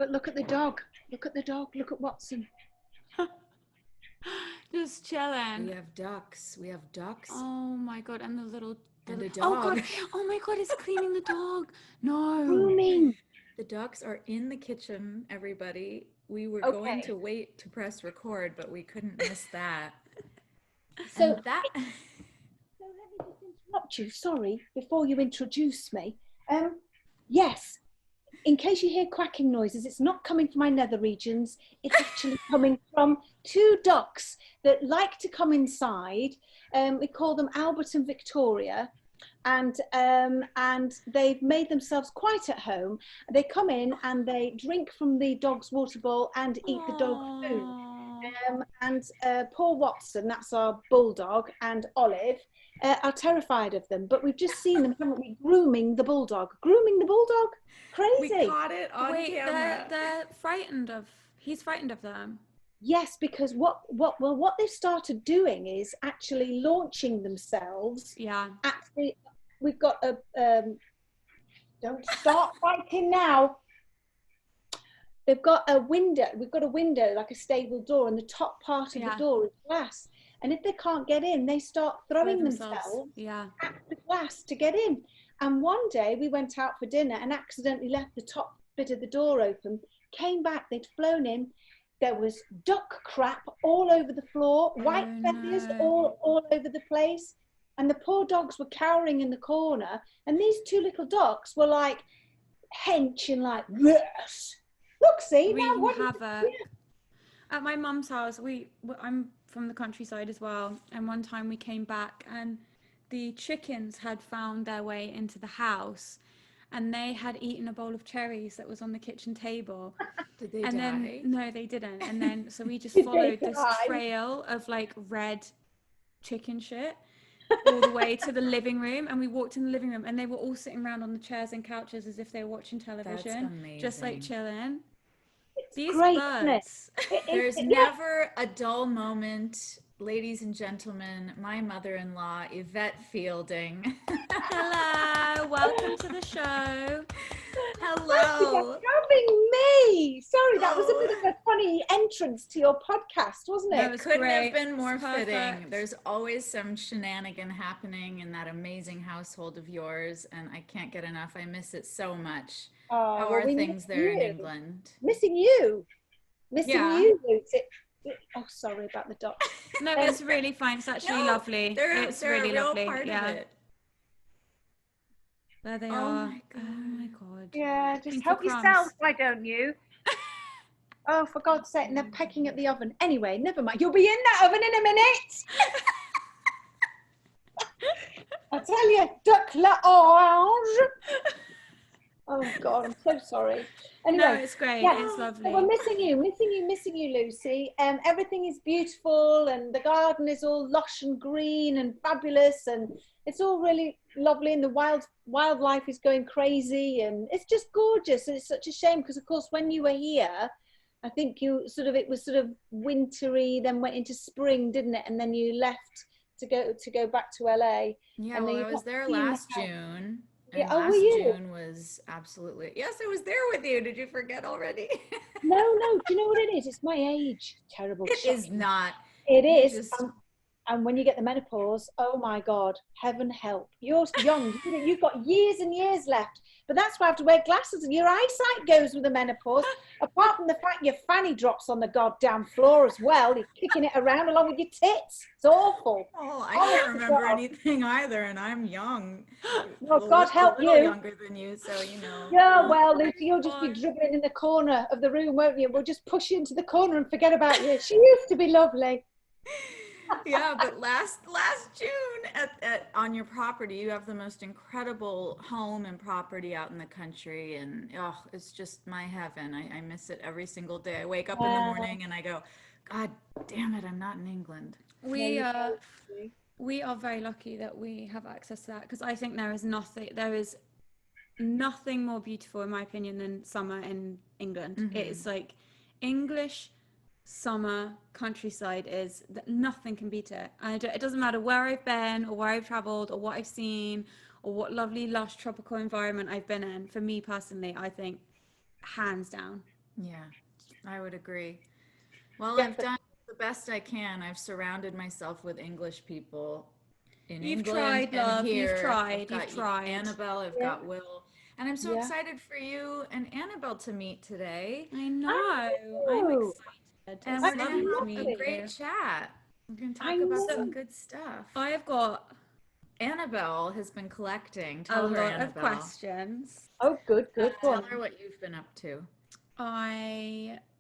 But look at the dog. Look at the dog. Look at Watson. Just chilling. We have ducks. We have ducks. Oh my god, and the little And a oh god, dog. oh my god, it's cleaning the dog. No. Grooming. The ducks are in the kitchen, everybody. We were Okay. going to wait to press record, but we couldn't miss that. So And that So let me just interrupt you, sorry, before you introduce me. Yes, in case you hear quacking noises, it's not coming from my nether regions. It's actually coming from two ducks that like to come inside. We call them Albert and Victoria. And they've made themselves quite at home. They come in and they drink from the dog's water bowl and eat the dog's food. And poor Watson, that's our bulldog, and Olive are terrified of them. But we've just seen them, haven't we, grooming the bulldog. Grooming the bulldog? we Crazy. caught it on camera. they're frightened of, he's frightened of them. Yes, because what they've started doing is actually launching themselves. Yeah. Actually, we've got a don't start fighting now. We've got a window like a stable door, and the top part of the door is glass. And if they can't get in, they start throwing themselves at the glass to get in. And one day we went out for dinner and accidentally left the top bit of the door open, came back, they'd flown in. There was duck crap all over the floor, white feathers all over the place. And the poor dogs were cowering in the corner. And these two little ducks were like henching like this. Look, see, We now have at my mum's house, I'm from the countryside as well. And one time we came back and the chickens had found their way into the house. And they had eaten a bowl of cherries that was on the kitchen table. Did they and die? Then no, they didn't. And then so we just Did followed they this die? trail of like red chicken shit all the way to the living room. And we walked in the living room and they were all sitting around on the chairs and couches as if they were watching television, just like chilling. These great, birds. There's never a dull moment, ladies and gentlemen. My mother-in-law, Yvette Fielding. Hello, welcome to the show. Hello. Having me. Sorry, that was a bit of a funny entrance to your podcast, wasn't it? No, It couldn't great. have been more It's fitting. perfect. There's always some shenanigan happening in that amazing household of yours, and I can't get enough. I miss it so much. Oh, How well, are we things miss there in you. England? Missing you. Yeah. You, Lucy. Oh, sorry about the dot. No, it's really fine. It's actually lovely. It's they're really a real lovely. part Yeah. of it. There they Oh are. my God. Oh my god. Yeah, just Pink help for crumbs. yourself, why don't you? Oh, for God's sake, and they're pecking at the oven. Anyway, never mind. You'll be in that oven in a minute. I tell you, duck l'orange. Oh God, I'm so sorry. Anyway, No, it's great. It's lovely. So we're missing you, Lucy. Everything is beautiful, and the garden is all lush and green and fabulous, and it's all really lovely. And the wildlife is going crazy, and it's just gorgeous. And it's such a shame because, of course, when you were here, I think it was sort of wintry, then went into spring, didn't it? And then you left to go back to LA. Yeah, and well, then I you was got there to see last the house. June. Yeah, And oh, last were you? June was absolutely, yes, I was there with you. Did you forget already? No. Do you know what it is? It's my age. Terrible. It is not. It You is. just- And when you get the menopause, oh my God, heaven help. You're young. You've got years and years left. But that's why I have to wear glasses, and your eyesight goes with the menopause. Apart from the fact your fanny drops on the goddamn floor as well. You're kicking it around along with your tits. It's awful. Oh, I can't remember anything either, and I'm young. Well, God help a little you. younger than you, so you know. Yeah, well, Lucy, you'll just be dribbling in the corner of the room, won't you? We'll just push you into the corner and forget about you. She used to be lovely. Yeah, but last June at on your property, you have the most incredible home and property out in the country, and it's just my heaven. I miss it every single day. I wake up in the morning and I go, God damn it, I'm not in England. We are very lucky that we have access to that, because I think there is nothing more beautiful, in my opinion, than summer in England. Mm-hmm. It's like English summer countryside is that nothing can beat it. And it doesn't matter where I've been or where I've traveled or what I've seen or what lovely lush tropical environment I've been in. For me personally, I think hands down Yeah, I would agree. Well, Yeah, I've done the best I can. I've surrounded myself with English people in You've England tried, and love. You've here. I've tried. You've got tried. Annabel, I've yeah, got Will. And I'm so yeah. excited for you and Annabel to meet today. I know. I I'm know. excited. And It's we're going I to lovely to have a meet love it. great you. chat. We're going to I talk about know. some good stuff. I've got Annabelle has been collecting. a Tell her, lot of Annabelle. questions. Oh, good, good. Go Tell on. her what you've been up to.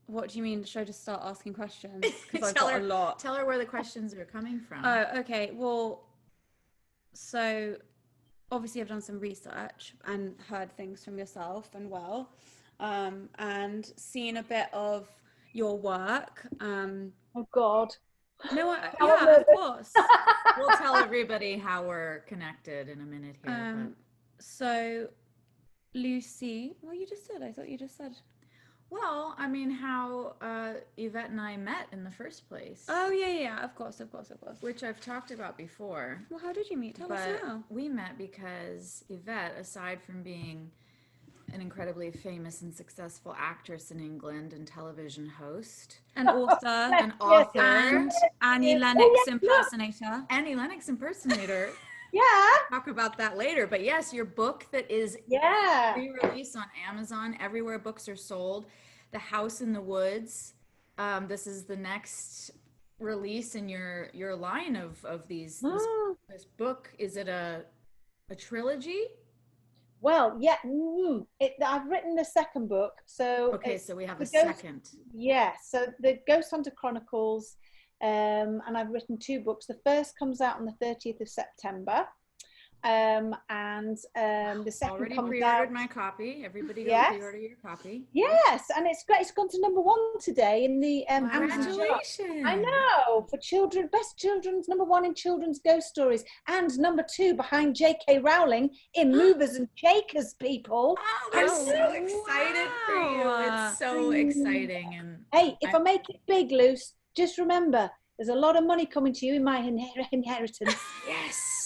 What do you mean? Should I just start asking questions? Because I've Tell got her, a lot. tell her where the questions are coming from. Oh, okay. Well, so obviously I've done some research and heard things from yourself and Will, and seen a bit of your work. Oh, God. No, I'm yeah, of nervous. course. We'll tell everybody how we're connected in a minute here. So Lucy, well, you just said. I thought you just said. Well, I mean, how Yvette and I met in the first place. Oh yeah, of course. Which I've talked about before. Well, how did you meet? Tell us now. We met because Yvette, aside from being an incredibly famous and successful actress in England and television host, An author, an author, and Annie Oh, Lennox yeah, impersonator. Annie Lennox impersonator. Yeah. Talk about that later. But yes, your book that is Yeah. re-release on Amazon, everywhere books are sold. The House in the Woods. This is the next release in your line of these. This book, is it a trilogy? Well, yeah. I've written the second book, so Okay, so we have a Ghost, second. Yeah, so the Ghost Hunter Chronicles, and I've written 2 books. The first comes out on the 30th of September, and the second Already comes pre-ordered out. my copy. Everybody go Yes. pre-order your copy. Yes, and it's great. It's gone to #1 today in the Amazon chart. Congratulations! I know, for children, best children's, #1 in children's ghost stories, and #2 behind J.K. Rowling in Movers and Shakers. People, Oh, we're so excited for you! wow. It's so exciting, and hey, if I make it big, Luce, just remember there's a lot of money coming to you in my inheritance. yes.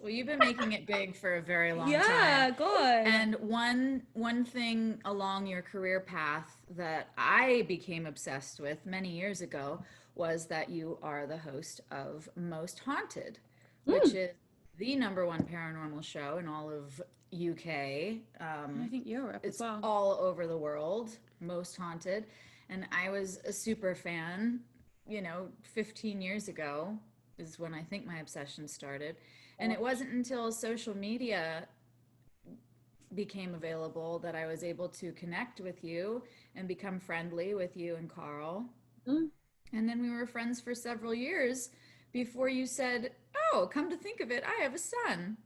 Well, you've been making it big for a very long time. Yeah, good. And one thing along your career path that I became obsessed with many years ago was that you are the host of Most Haunted, which is the #1 paranormal show in all of UK. I think Europe It's as well. all over the world, Most Haunted. And I was a super fan, 15 years ago is when I think my obsession started. And it wasn't until social media became available that I was able to connect with you and become friendly with you and Carl. And then we were friends for several years before you said, oh, come to think of it, I have a son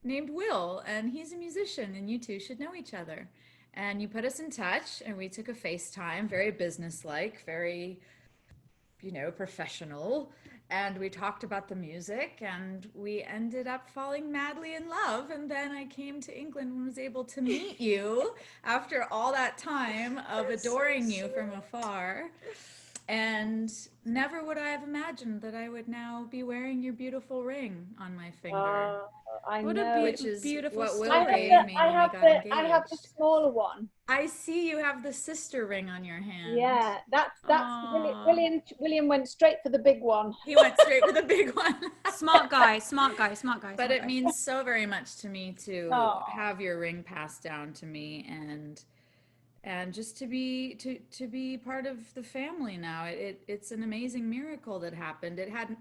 named Will, and he's a musician, and you two should know each other. And you put us in touch, and we took a FaceTime, very businesslike, very, professional. And we talked about the music, and we ended up falling madly in love. And then I came to England and was able to meet you after all that time of adoring you from afar. And never would I have imagined that I would now be wearing your beautiful ring on my finger. I What know. Which is beautiful what story. Will gave me when we got engaged. I have the smaller one. I see you have the sister ring on your hand. Yeah, that's William went straight for the big one. He went straight for the big one. Smart guy. But it means so very much to me to have your ring passed down to me, and just to be part of the family now. It's an amazing miracle that happened. It hadn't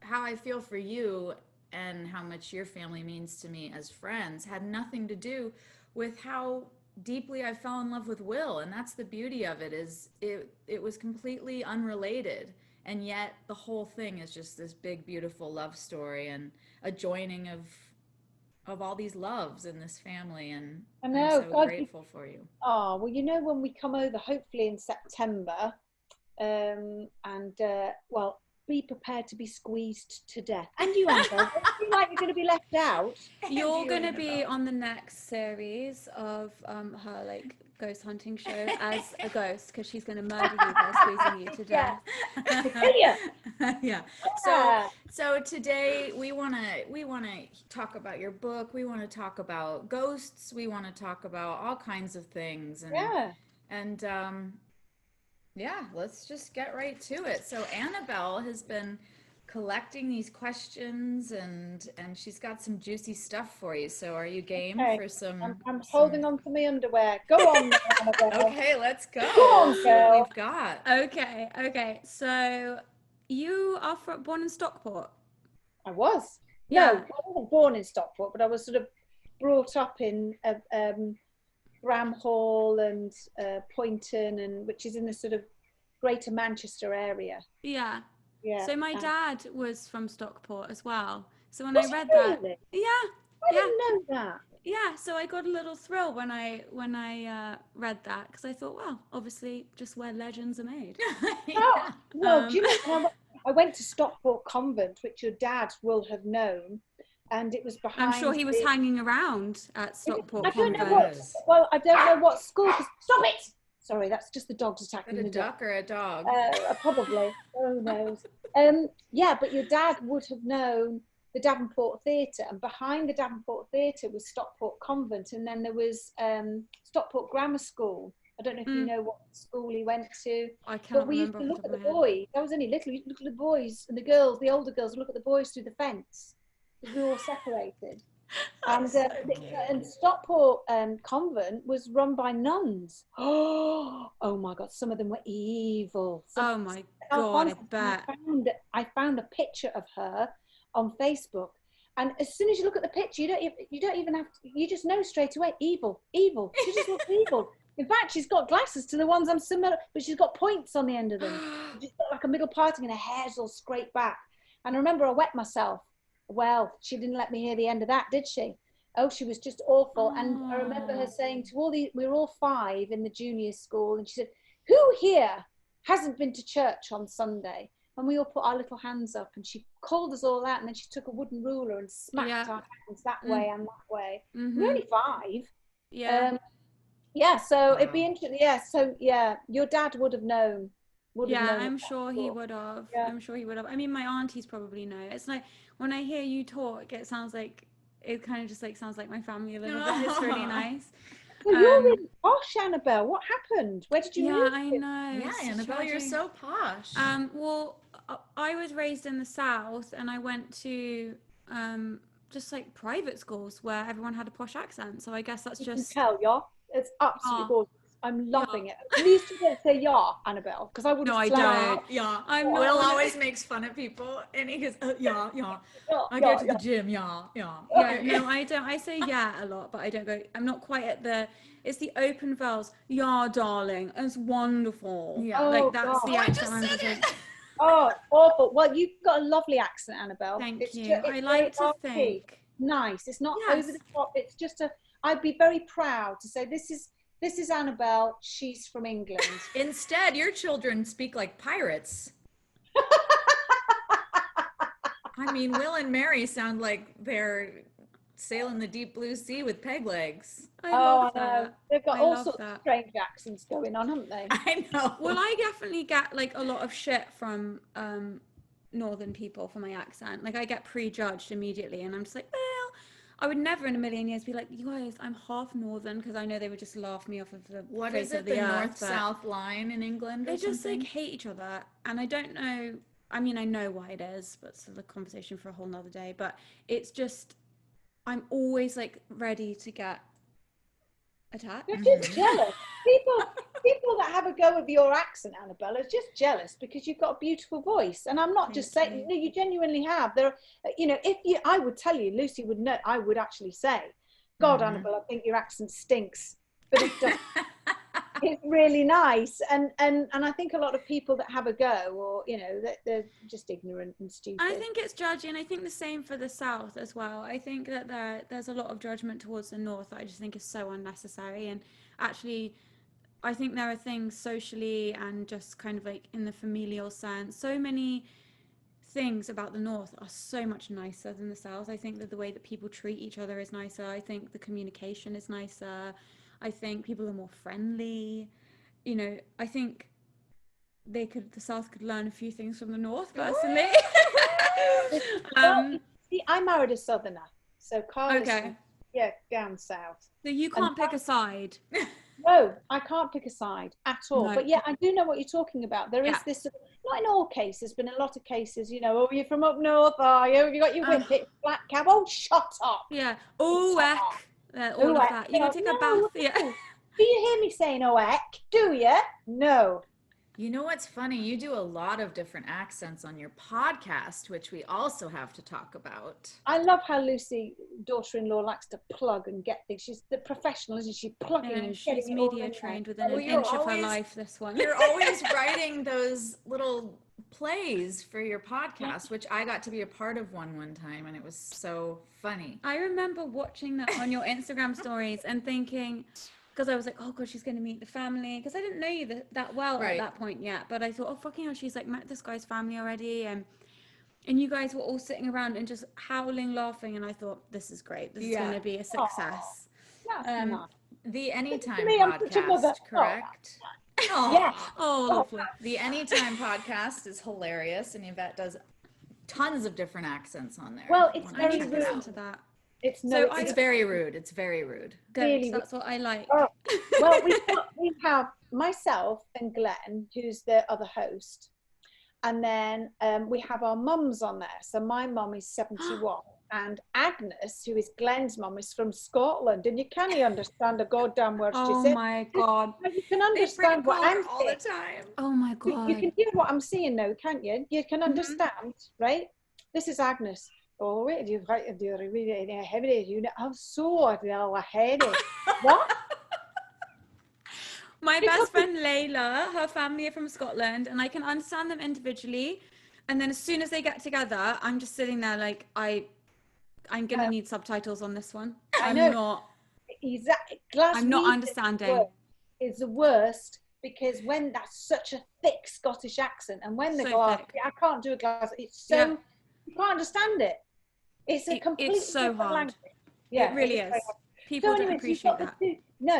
how I feel for you and how much your family means to me as friends had nothing to do with how deeply I fell in love with Will. And that's the beauty of it, is it was completely unrelated, and yet the whole thing is just this big beautiful love story and a joining of all these loves in this family. And I know, I'm so grateful for you. Oh, well, when we come over, hopefully in September, be prepared to be squeezed to death. And you, Annabelle, don't feel like you're going to be left out. You're going to be on the next series of her ghost hunting show as a ghost because she's going to murder you by squeezing you to death. Yeah. So today we want to talk about your book. We want to talk about ghosts. We want to talk about all kinds of things. And yeah, let's just get right to it. So Annabel has been collecting these questions and she's got some juicy stuff for you. So are you game for some? I'm holding on to my underwear. Go on, Annabel. Okay, let's go. Go on, See what girl. we've got. Okay. So you are born in Stockport. I was. Yeah. No, I wasn't born in Stockport, but I was sort of brought up in Bramhall and Poynton, and which is in the sort of Greater Manchester area. Yeah. Yeah. So my dad was from Stockport as well. So when Was I read he that, really? yeah, I didn't know that. yeah. So I got a little thrill when I read that because I thought, well, obviously, just where legends are made. Oh, well, do you know? I went to Stockport Convent, which your dad will have known, and it was behind. I'm sure he was hanging around at Stockport Convent. I don't know what school. Stop it! Sorry, that's just the dogs attacking Is the it a duck or a dog? Probably. Who knows? Yeah, but your dad would have known the Davenport Theatre, and behind the Davenport Theatre was Stockport Convent, and then there was Stockport Grammar School. I don't know if you know what school he went to. I can't but we used remember. to look at the boys. I was only little. We used to look at the boys and the girls, the older girls, look at the boys through the fence because we were all separated. And Stockport Convent was run by nuns. Oh my God! Some of them were evil. Oh my God! I bet. I found a picture of her on Facebook, and as soon as you look at the picture, you don't even have to. You just know straight away. Evil. She just looks evil. In fact, she's got glasses to the ones I'm similar, but she's got points on the end of them. She's got like a middle parting, and her hair's all scraped back. And I remember I wet myself. Well, she didn't let me hear the end of that, did she? Oh, she was just awful. And I remember her saying to we were all 5 in the junior school, and she said, who here hasn't been to church on Sunday? And we all put our little hands up, and she called us all out, and then she took a wooden ruler and smacked our hands that way and that way. We're only 5. So it'd be interesting. Your dad would have known. I'm sure he would have. I'm sure he would have. I mean, my aunties probably know. It's like when I hear you talk, it sounds like it kind of just like sounds like my family a little bit. It's really nice. Well, you're really posh, Annabel. What happened? Where did you move? I know. Yeah, Annabel, you're so posh. Well, I was raised in the South, and I went to just like private schools where everyone had a posh accent. So I guess that's just. You can tell, it's absolutely gorgeous. I'm loving it. At least you don't say Annabel, because I wouldn't. No, I don't. Will always makes fun of people, and he goes, I go to the gym, No, I don't. I say a lot, but I don't go. I'm not quite at the. It's the open vowels. Yeah, darling. It's wonderful. Yeah, like that's the accent I'm using. Oh, awful. Well, you've got a lovely accent, Annabel. Thank you. I like to think. Nice. It's not over the top. It's just I'd be very proud to say this is Annabel. She's from England. Instead, your children speak like pirates. I mean, Will and Mary sound like they're sailing the deep blue sea with peg legs. I know. They've got all sorts of strange accents going on, haven't they? I know. Well, I definitely get like a lot of shit from northern people for my accent. Like I get prejudged immediately, and I'm just like, well, I would never in a million years be like, you guys, I'm half northern, because I know they would just laugh me off of the what face is it, of the the earth, north-south line in England? They just like hate each other, and I don't know. I mean, I know why it is, but it's a conversation for a whole nother day. But it's just, I'm always like ready to get attacked. You're just jealous. People that have a go of your accent, Annabel, are just jealous because you've got a beautiful voice. And I'm not just saying, no, you genuinely have. There, I would tell you, Lucy would know. I would actually say, God, Annabel, I think your accent stinks, but it doesn't. It's really nice, and I think a lot of people that have a go, or they're just ignorant and stupid. I think it's judging. I think the same for the South as well. I think that there's a lot of judgment towards the North that I just think is so unnecessary. And actually, I think there are things socially and just kind of like in the familial sense, so many things about the North are so much nicer than the South. I think that the way that people treat each other is nicer. I think the communication is nicer. I think people are more friendly. You know, I think the South could learn a few things from the North, personally. See, I married a Southerner, so Carl okay. is down south. So you can't pick a side. No, I can't pick a side at all. No. But yeah, I do know what you're talking about. There is this, not in all cases, but in a lot of cases, you know, oh, you're from up north, are you? You got your whippet, black cab. Oh, shut up. Yeah. Oh, heck. All of that. You can take a bath. Yeah. Do you hear me saying oh, heck? Do you? No. You know what's funny? You do a lot of different accents on your podcast, which we also have to talk about. I love how Lucy, daughter-in-law, likes to plug and get things. She's the professional, isn't she? Plugging and she's media trained within an inch of her life, this one. You're always writing those little plays for your podcast, which I got to be a part of one time, and it was so funny. I remember watching that on your Instagram stories and thinking... because I was like, oh god, she's going to meet the family, because I didn't know you that well at that point yet, but I thought, oh fucking hell, she's like met this guy's family already, and you guys were all sitting around and just howling, laughing, and I thought, this is great, this is going to be a success. The Anytime podcast, correct? Yeah. Oh, lovely. The Anytime podcast is hilarious, and Yvette does tons of different accents on there. Well, it's very rude. Listen to that. It's very rude. It's very rude. Good. Really, that's what I like. Well, we have myself and Glenn, who's the other host, and then we have our mums on there. So my mum is 71, and Agnes, who is Glenn's mum, is from Scotland, and you can't understand a goddamn word she said. Oh my god! You can understand what I'm all the time. Oh my god! You can hear what I'm saying now, can't you? You can understand, right? This is Agnes. Oh, wait, do you really heavy? You know, I'm so heady. What? My best friend Layla, her family are from Scotland, and I can understand them individually. And then as soon as they get together, I'm just sitting there like, I'm gonna need subtitles on this one. I'm not understanding. Is the worst, because when that's such a thick Scottish accent, and when they go, I can't do a glass. It's so you can't understand it. It's a completely so hard. Language. Yeah, it really is. People don't appreciate that.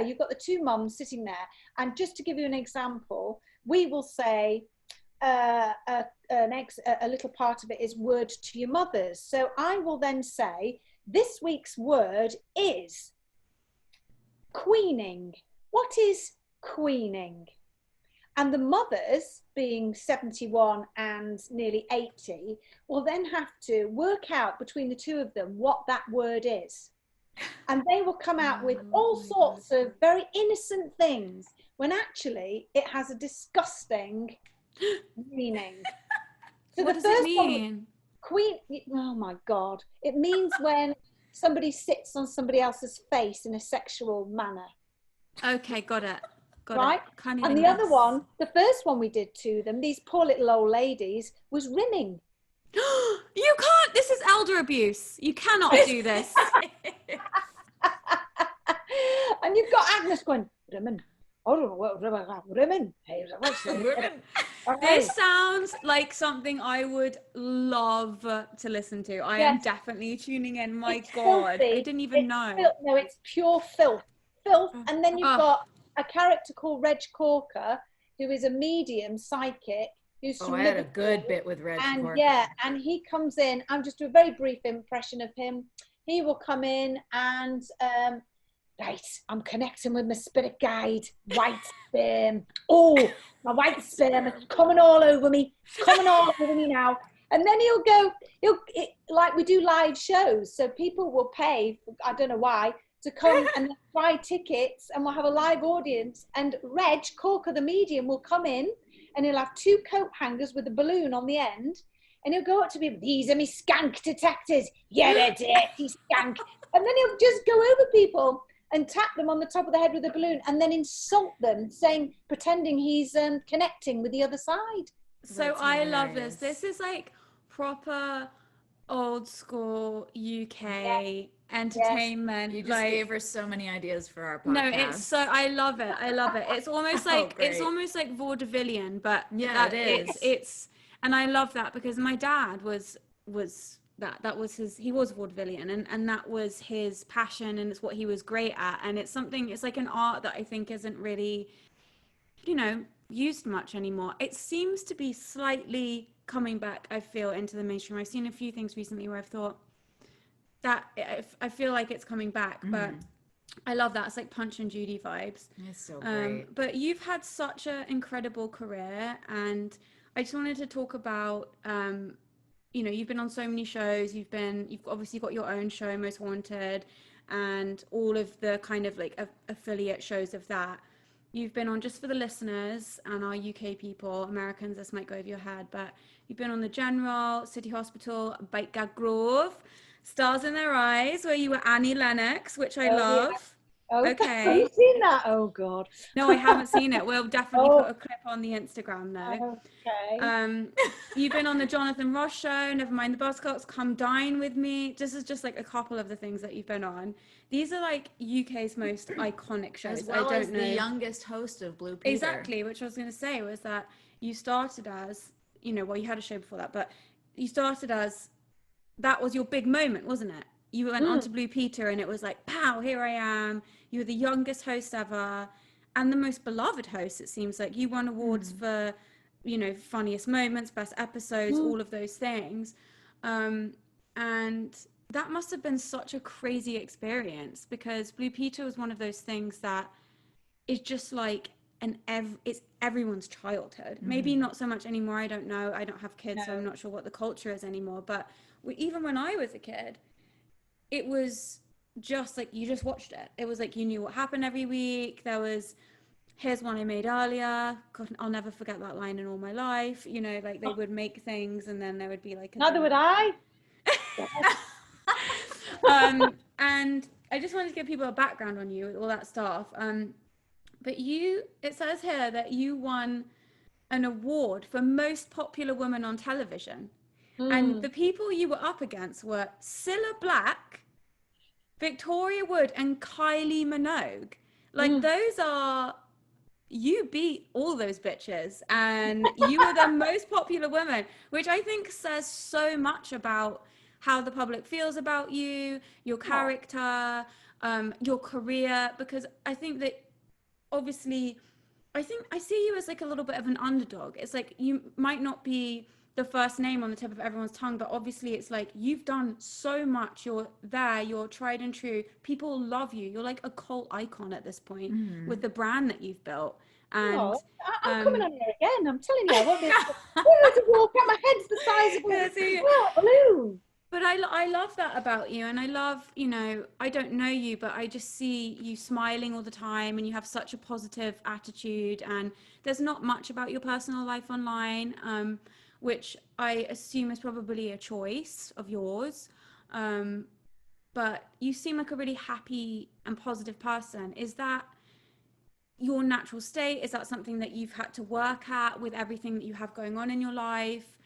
You've got the two mums sitting there, and just to give you an example, we will say a little part of it is word to your mothers. So I will then say, this week's word is queening. What is queening? And the mothers, being 71 and nearly 80, will then have to work out between the two of them what that word is. And they will come out with all sorts of very innocent things, when actually it has a disgusting meaning. So what does it mean? Oh my God. It means when somebody sits on somebody else's face in a sexual manner. Okay, got it. Right? And the other one, the first one we did to them, these poor little old ladies, was rimming. You can't, this is elder abuse. You cannot do this. And you've got Agnes going, rimming. I don't know what rimming. This sounds like something I would love to listen to. I am definitely tuning in. My God, filthy. I didn't even know. No, it's pure filth. And then you've got a character called Reg Corker, who is a medium psychic. Who's from I had a good bit with Reg Corker. Yeah, and he comes in. I'm just doing a very brief impression of him. He will come in and, right, I'm connecting with my spirit guide, white sperm. Oh, my white sperm is coming all over me. It's coming all over me now. And then like we do live shows, so people will pay, I don't know why, to come and buy tickets, and we'll have a live audience, and Reg Corker, the medium, will come in, and he'll have two coat hangers with a balloon on the end, and he'll go up to people, these are me skank detectors, you're a dirty skank, and then he'll just go over people and tap them on the top of the head with a balloon, and then insult them, pretending he's connecting with the other side. So I love this. This is like proper old school UK entertainment. You just gave her so many ideas for our podcast. No, I love it. It's almost like it's almost like vaudevillian, but it is. It's and I love that, because my dad was that was he was vaudevillian, and that was his passion, and it's what he was great at. And it's like an art that I think isn't really, used much anymore. It seems to be slightly coming back, I feel, into the mainstream. I've seen a few things recently where I've thought that I feel like it's coming back, but I love that. It's like Punch and Judy vibes. It's so great. But you've had such an incredible career, and I just wanted to talk about, you've been on so many shows. You've obviously got your own show, Most Haunted, and all of the kind of like affiliate shows of that. You've been on, just for the listeners and our UK people, Americans, this might go over your head, but you've been on The General, City Hospital, Baker Grove, Stars in Their Eyes, where you were Annie Lennox, which I love. Yeah. Oh, okay. Have you seen that? Oh God. No, I haven't seen it. We'll definitely put a clip on the Instagram though. Okay. You've been on the Jonathan Ross show, Never Mind the Buzzcocks, Come Dine With Me. This is just like a couple of the things that you've been on. These are like UK's most iconic shows. As well I don't as know. The youngest host of Blue Peter. Exactly, which I was going to say was that you started as, you had a show before that, but you started as, that was your big moment, wasn't it? You went on to Blue Peter and it was like, pow, here I am. You were the youngest host ever and the most beloved host, it seems like. You won awards for, funniest moments, best episodes, all of those things. And that must have been such a crazy experience, because Blue Peter was one of those things that is just like it's everyone's childhood. Maybe not so much anymore. I don't know. I don't have kids, so I'm not sure what the culture is anymore. But even when I was a kid, it was just like, you just watched it. It was like, you knew what happened every week. There was, here's one I made earlier. God, I'll never forget that line in all my life. Like they would make things and then there would be like Neither would I. And I just wanted to give people a background on you, all that stuff. But it says here that you won an award for most popular woman on television. And the people you were up against were Cilla Black, Victoria Wood, and Kylie Minogue. Like you beat all those bitches, and you were the most popular woman, which I think says so much about how the public feels about you, your character, your career, because I think that obviously, I see you as like a little bit of an underdog. It's like, you might not be the first name on the tip of everyone's tongue, but obviously it's like, you've done so much, you're there, you're tried and true, people love you, you're like a cult icon at this point with the brand that you've built. And I'm coming on here again, I'm telling you, I won't be able to walk out, my head's the size of a balloon. But I love that about you, and I love, I don't know you, but I just see you smiling all the time, and you have such a positive attitude, and there's not much about your personal life online, which I assume is probably a choice of yours. But you seem like a really happy and positive person. Is that your natural state? Is that something that you've had to work at with everything that you have going on in your life?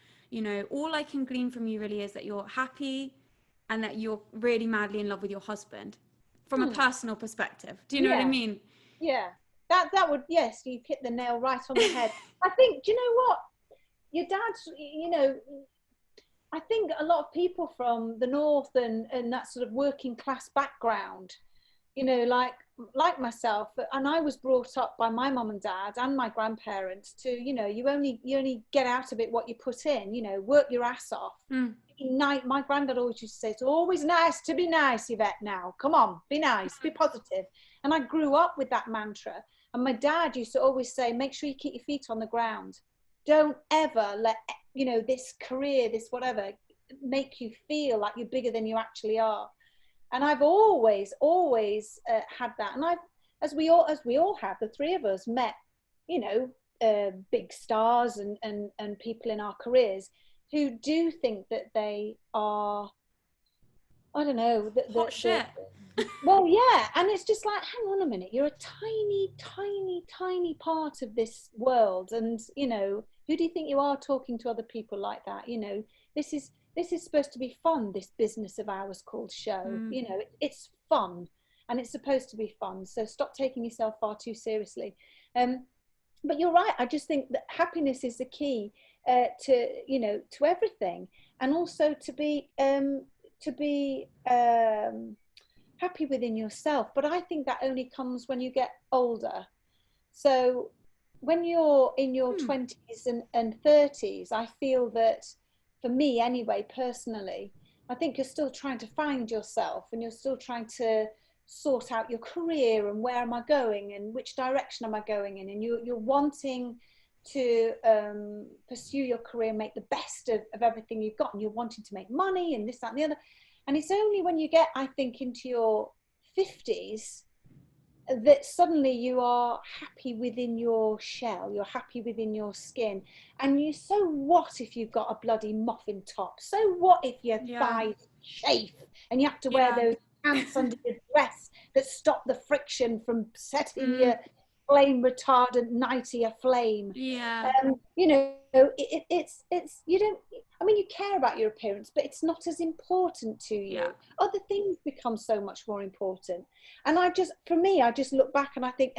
All I can glean from you really is that you're happy and that you're really madly in love with your husband from a personal perspective. Do you know what I mean? Yeah, that would, yes, you've hit the nail right on the head. I think, do you know what? Your dad's, I think a lot of people from the north and that sort of working class background, like myself, and I was brought up by my mum and dad and my grandparents to, you only get out of it what you put in, work your ass off. My granddad always used to say, it's always nice to be nice, Yvette, now. Come on, be nice, be positive. And I grew up with that mantra. And my dad used to always say, make sure you keep your feet on the ground. Don't ever let, this career, this whatever, make you feel like you're bigger than you actually are. And I've always had that. And as we all have, the three of us met, big stars and people in our careers who do think that they are, I don't know, hot shit. Well, yeah, and it's just like, hang on a minute, you're a tiny, tiny, tiny part of this world, and who do you think you are talking to other people like that? This is supposed to be fun, this business of ours called show. It's fun, and it's supposed to be fun, so stop taking yourself far too seriously. But you're right, I just think that happiness is the key. to, you know, to everything, and also to be happy within yourself. But I think that only comes when you get older. So when you're in your 20s and 30s, I feel that, for me anyway, personally, I think you're still trying to find yourself, and you're still trying to sort out your career and where am I going and which direction am I going in, and you're wanting to pursue your career, make the best of everything you've got, and you're wanting to make money and this, that and the other. And it's only when you get, I think, into your 50s that suddenly you are happy within your shell, you're happy within your skin. And you, so what if you've got a bloody muffin top? So what if your thighs chafe and you have to wear those pants under your dress that stop the friction from setting your flame retardant nightie aflame? You know, it's you don't, I mean, you care about your appearance, but it's not as important to you. Other things become so much more important. And for me, I just look back and I think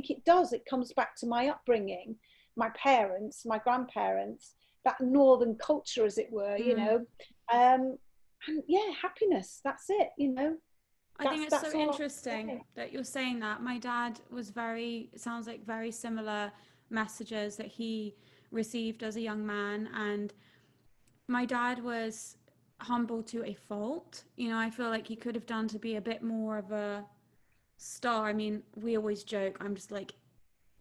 it does. It comes back to my upbringing, my parents, my grandparents, that northern culture, as it were, you know. And yeah, happiness, that's it, you know. I think it's so interesting that you're saying that. My dad was sounds like very similar messages that he received as a young man. And my dad was humble to a fault. You know, I feel like he could have done to be a bit more of a star. I mean, we always joke, I'm just like,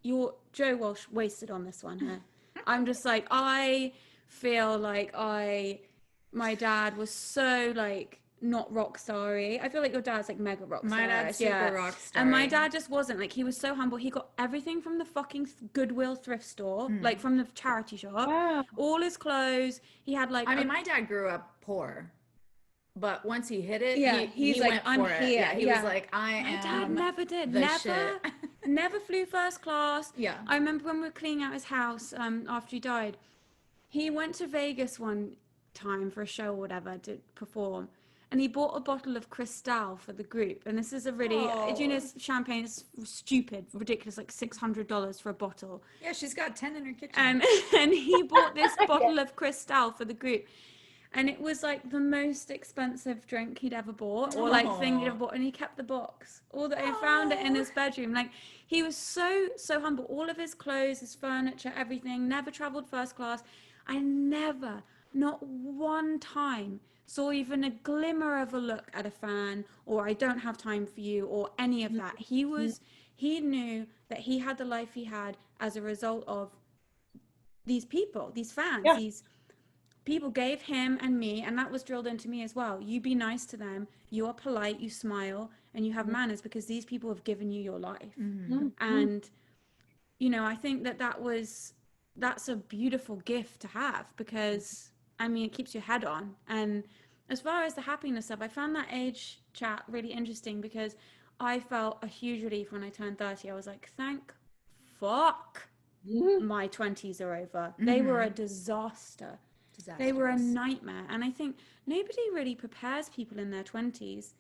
you're Joe Walsh wasted on this one here. I'm just like, I feel like my dad was so like not rock starry. I feel like your dad's like mega rock star. My dad's super rock star. And my dad just wasn't. Like, he was so humble. He got everything from the fucking Goodwill thrift store, like from the charity shop. Wow. All his clothes. He had like. I mean, my dad grew up poor, but once he hit it, he's he like, went I'm for here. it. Yeah, he was like, my dad never did. Shit. Never flew first class. Yeah. I remember when we were cleaning out his house after he died. He went to Vegas one time for a show or whatever to perform. And he bought a bottle of Cristal for the group. And this is a really, do you know, champagne is stupid, ridiculous, like $600 for a bottle. Yeah, she's got 10 in her kitchen. And he bought this bottle of Cristal for the group. And it was like the most expensive drink he'd ever bought, or like thing he'd ever bought. And he kept the box. I found it in his bedroom. Like, he was so humble. All of his clothes, his furniture, everything, never traveled first class. I never, not one time, saw even a glimmer of a look at a fan, or I don't have time for you, or any of that. He knew that he had the life he had as a result of these people, these fans, these people gave him and me, and that was drilled into me as well. You be nice to them, you are polite, you smile, and you have manners, because these people have given you your life. And, you know, I think that's a beautiful gift to have, because, I mean, it keeps your head on. And as far as the happiness stuff, I found that age chat really interesting, because I felt a huge relief when I turned 30. I was like, thank fuck my 20s are over. They were a disaster. They were a nightmare. And I think nobody really prepares people in their 20s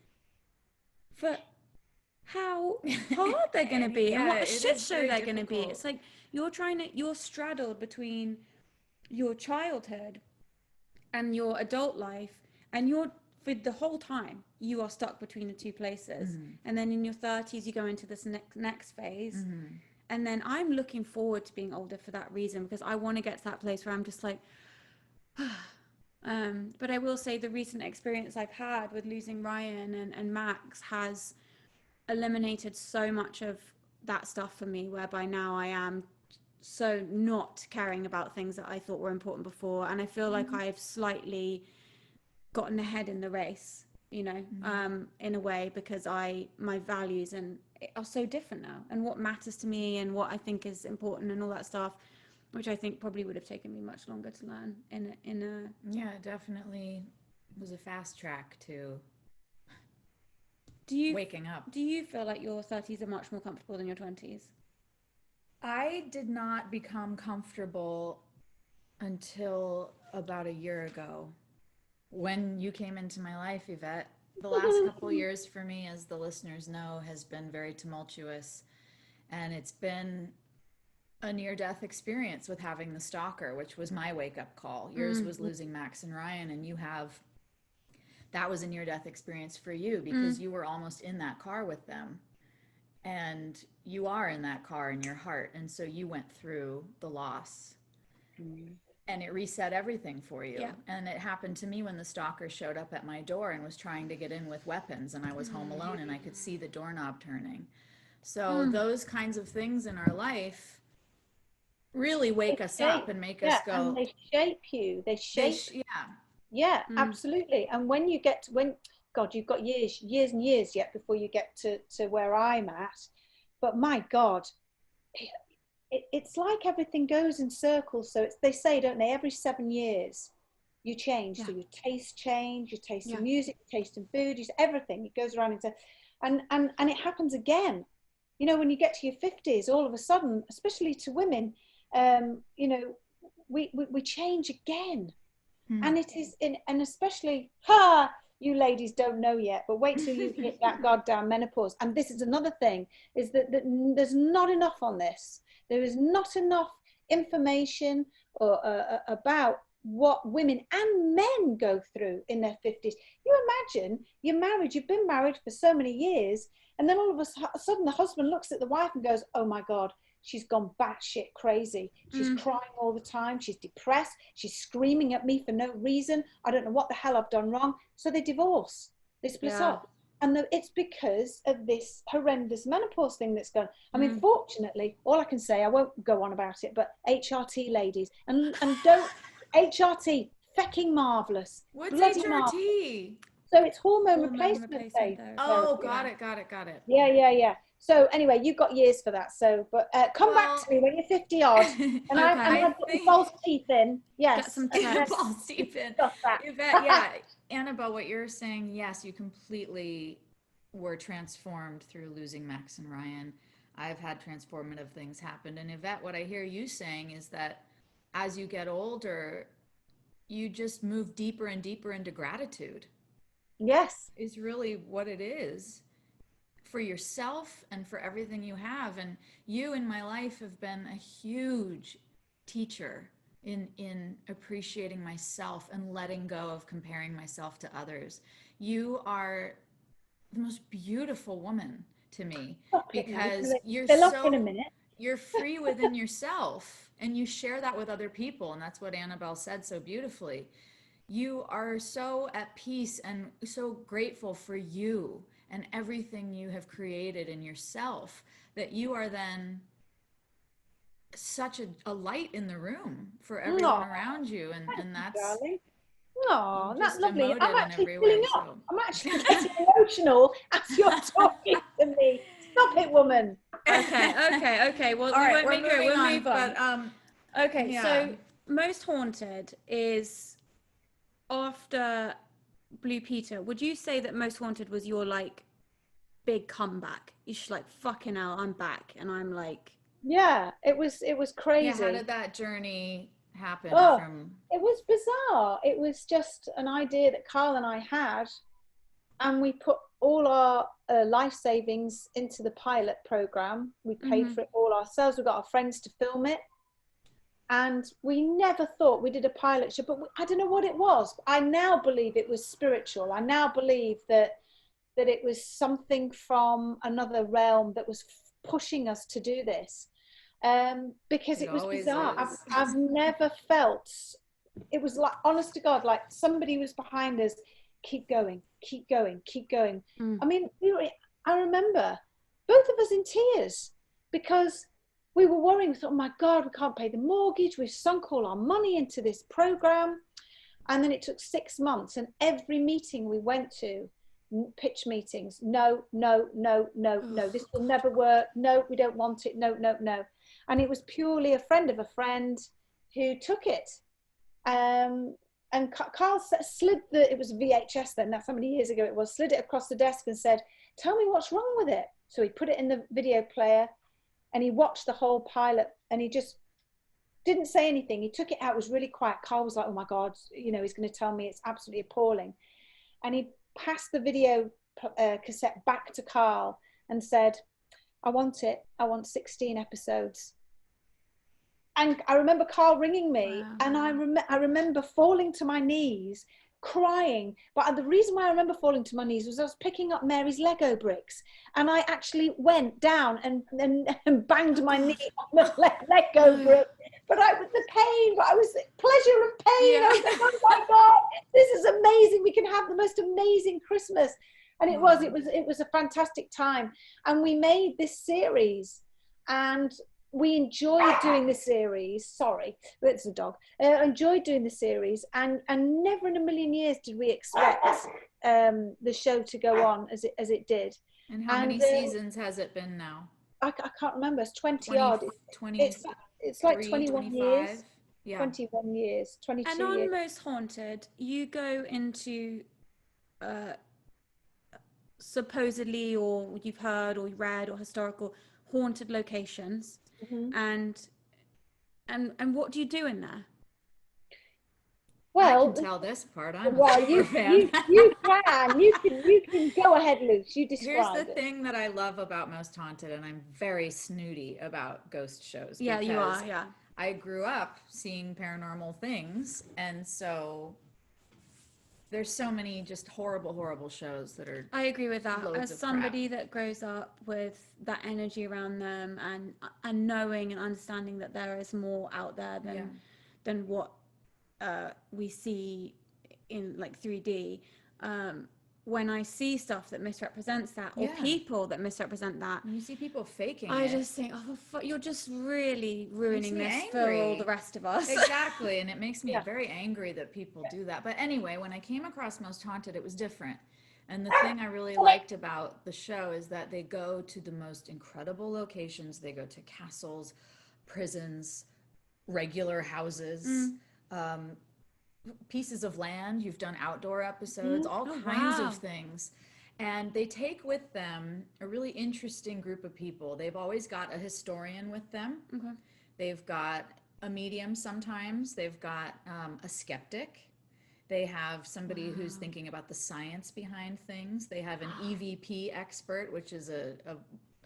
for how hard they're going to be and what a shit show they're going to be. It's like you're straddled between your childhood and your adult life, and for the whole time you are stuck between the two places. And then in your 30s you go into this next phase. And then I'm looking forward to being older for that reason, because I want to get to that place where I'm just like but I will say the recent experience I've had with losing Ryan and Max has eliminated so much of that stuff for me, whereby now I am so not caring about things that I thought were important before, and I feel like I've slightly gotten ahead in the race, you know, in a way, because my values are so different now, and what matters to me and what I think is important and all that stuff, which I think probably would have taken me much longer to learn Yeah, it definitely was a fast track to waking up. Do you feel like your 30s are much more comfortable than your 20s? I did not become comfortable until about a year ago, when you came into my life, Yvette. The last couple years for me, as the listeners know, has been very tumultuous, and it's been a near-death experience with having the stalker, which was my wake-up call. Yours was losing Max and Ryan, and that was a near-death experience for you because you were almost in that car with them. And you are in that car in your heart. And so you went through the loss. And it reset everything for you. Yeah. And it happened to me when the stalker showed up at my door and was trying to get in with weapons, and I was home alone and I could see the doorknob turning. So those kinds of things in our life really wake us up and make us go. And they shape you. They shape. Yeah, absolutely. And when you get to, God, you've got years and years yet before you get to where I'm at. But my God, it's like everything goes in circles. So they say, don't they, every 7 years you change. So your taste change, your taste in music, your taste in food, everything. It goes around into, and it happens again. You know, when you get to your 50s, all of a sudden, especially to women, you know, we change again. And it is and especially, you ladies don't know yet, but wait till you hit that goddamn menopause. And this is another thing, is that there's not enough on this. There is not enough information about what women and men go through in their 50s. You imagine, you've been married for so many years, and then all of a sudden the husband looks at the wife and goes, oh my God, she's gone batshit crazy. She's crying all the time. She's depressed. She's screaming at me for no reason. I don't know what the hell I've done wrong. So they divorce. They split up. And it's because of this horrendous menopause thing that's gone. I mean, fortunately, all I can say, I won't go on about it, but HRT ladies, and don't, HRT, fecking marvellous. What's HRT? Marvelous. So it's hormone replacement therapy. Oh, got it. Yeah. So anyway, you've got years for that. So, but come back to me when you're 50 odd, and I've got false teeth in. Yes, got some false teeth in. Yvette, Annabel, what you're saying, yes, you completely were transformed through losing Max and Ryan. I've had transformative things happen, and Yvette, what I hear you saying is that as you get older, you just move deeper and deeper into gratitude. Yes, is really what it is. For yourself and for everything you have. And you in my life have been a huge teacher in appreciating myself and letting go of comparing myself to others. You are the most beautiful woman to me because you're free within yourself, and you share that with other people. And that's what Annabel said so beautifully. You are so at peace and so grateful for you and everything you have created in yourself, that you are then such a light in the room for everyone around you. And that's, darling. Oh, that's lovely. I'm actually feeling up. So. I'm actually getting emotional as you're talking to me. Stop it, woman. Okay. Well, we won't make it. We'll move on. But, so Most Haunted is after Blue Peter. Would you say that Most Haunted was your like big comeback? You're just like, fucking hell, I'm back, and I'm like, yeah, it was crazy. Yeah, how did that journey happen? It was bizarre. It was just an idea that Carl and I had, and we put all our life savings into the pilot program. We paid for it all ourselves. We got our friends to film it. And we never thought we did a pilot show, but I don't know what it was. I now believe it was spiritual. I now believe that it was something from another realm that was pushing us to do this, because it was bizarre. I've never felt, it was like, honest to God, like somebody was behind us. Keep going. I mean, I remember both of us in tears because we were worrying. We thought, oh my God, we can't pay the mortgage. We've sunk all our money into this program. And then it took 6 months, and every meeting we went to, pitch meetings, no, this will never work. No, we don't want it. No. And it was purely a friend of a friend who took it. And Carl slid it was VHS then, that's how many years ago it was, slid it across the desk and said, tell me what's wrong with it. So he put it in the video player, and he watched the whole pilot, and he just didn't say anything. He took it out, it was really quiet. Carl was like, oh my God, he's going to tell me it's absolutely appalling. And he passed the video cassette back to Carl and said, I want 16 episodes. And I remember Carl ringing me, Wow. and I remember falling to my knees, crying. But the reason why I remember falling to my knees was I was picking up Mary's Lego bricks, and I actually went down and banged my knee on the Lego brick. But with the pain, but I was pleasure and pain. Yeah. I was like, oh my God, this is amazing. We can have the most amazing Christmas. And it was a fantastic time. And we made this series, and we enjoyed doing the series. Sorry, it's a dog. Enjoyed doing the series, and never in a million years did we expect the show to go on as it did. And how many seasons has it been now? I can't remember. It's 20 odd. 20, it's like 21 25? years. Yeah. 21 years, 22 and on years. Most Haunted, you go into supposedly, or you've heard or read, or historical haunted locations. And what do you do in there? Well, I can tell this part. I'm you can go ahead, Luce. You describe. Here's the thing that I love about Most Haunted, and I'm very snooty about ghost shows. Yeah, you are. Yeah, I grew up seeing paranormal things, and so there's so many just horrible shows that are. I agree with that. As somebody that grows up with that energy around them, and knowing and understanding that there is more out there than what we see in like 3D. When I see stuff that misrepresents that, or people that misrepresent that, when you see people faking I just think, you're just really ruining this for all the rest of us. Exactly. And it makes me very angry that people do that. But anyway, when I came across Most Haunted, it was different. And the thing I really liked about the show is that they go to the most incredible locations. They go to castles, prisons, regular houses, pieces of land. You've done outdoor episodes, all kinds of things. And they take with them a really interesting group of people. They've always got a historian with them. Okay. They've got a medium sometimes. They've got a skeptic. They have somebody who's thinking about the science behind things. They have an EVP expert, which is a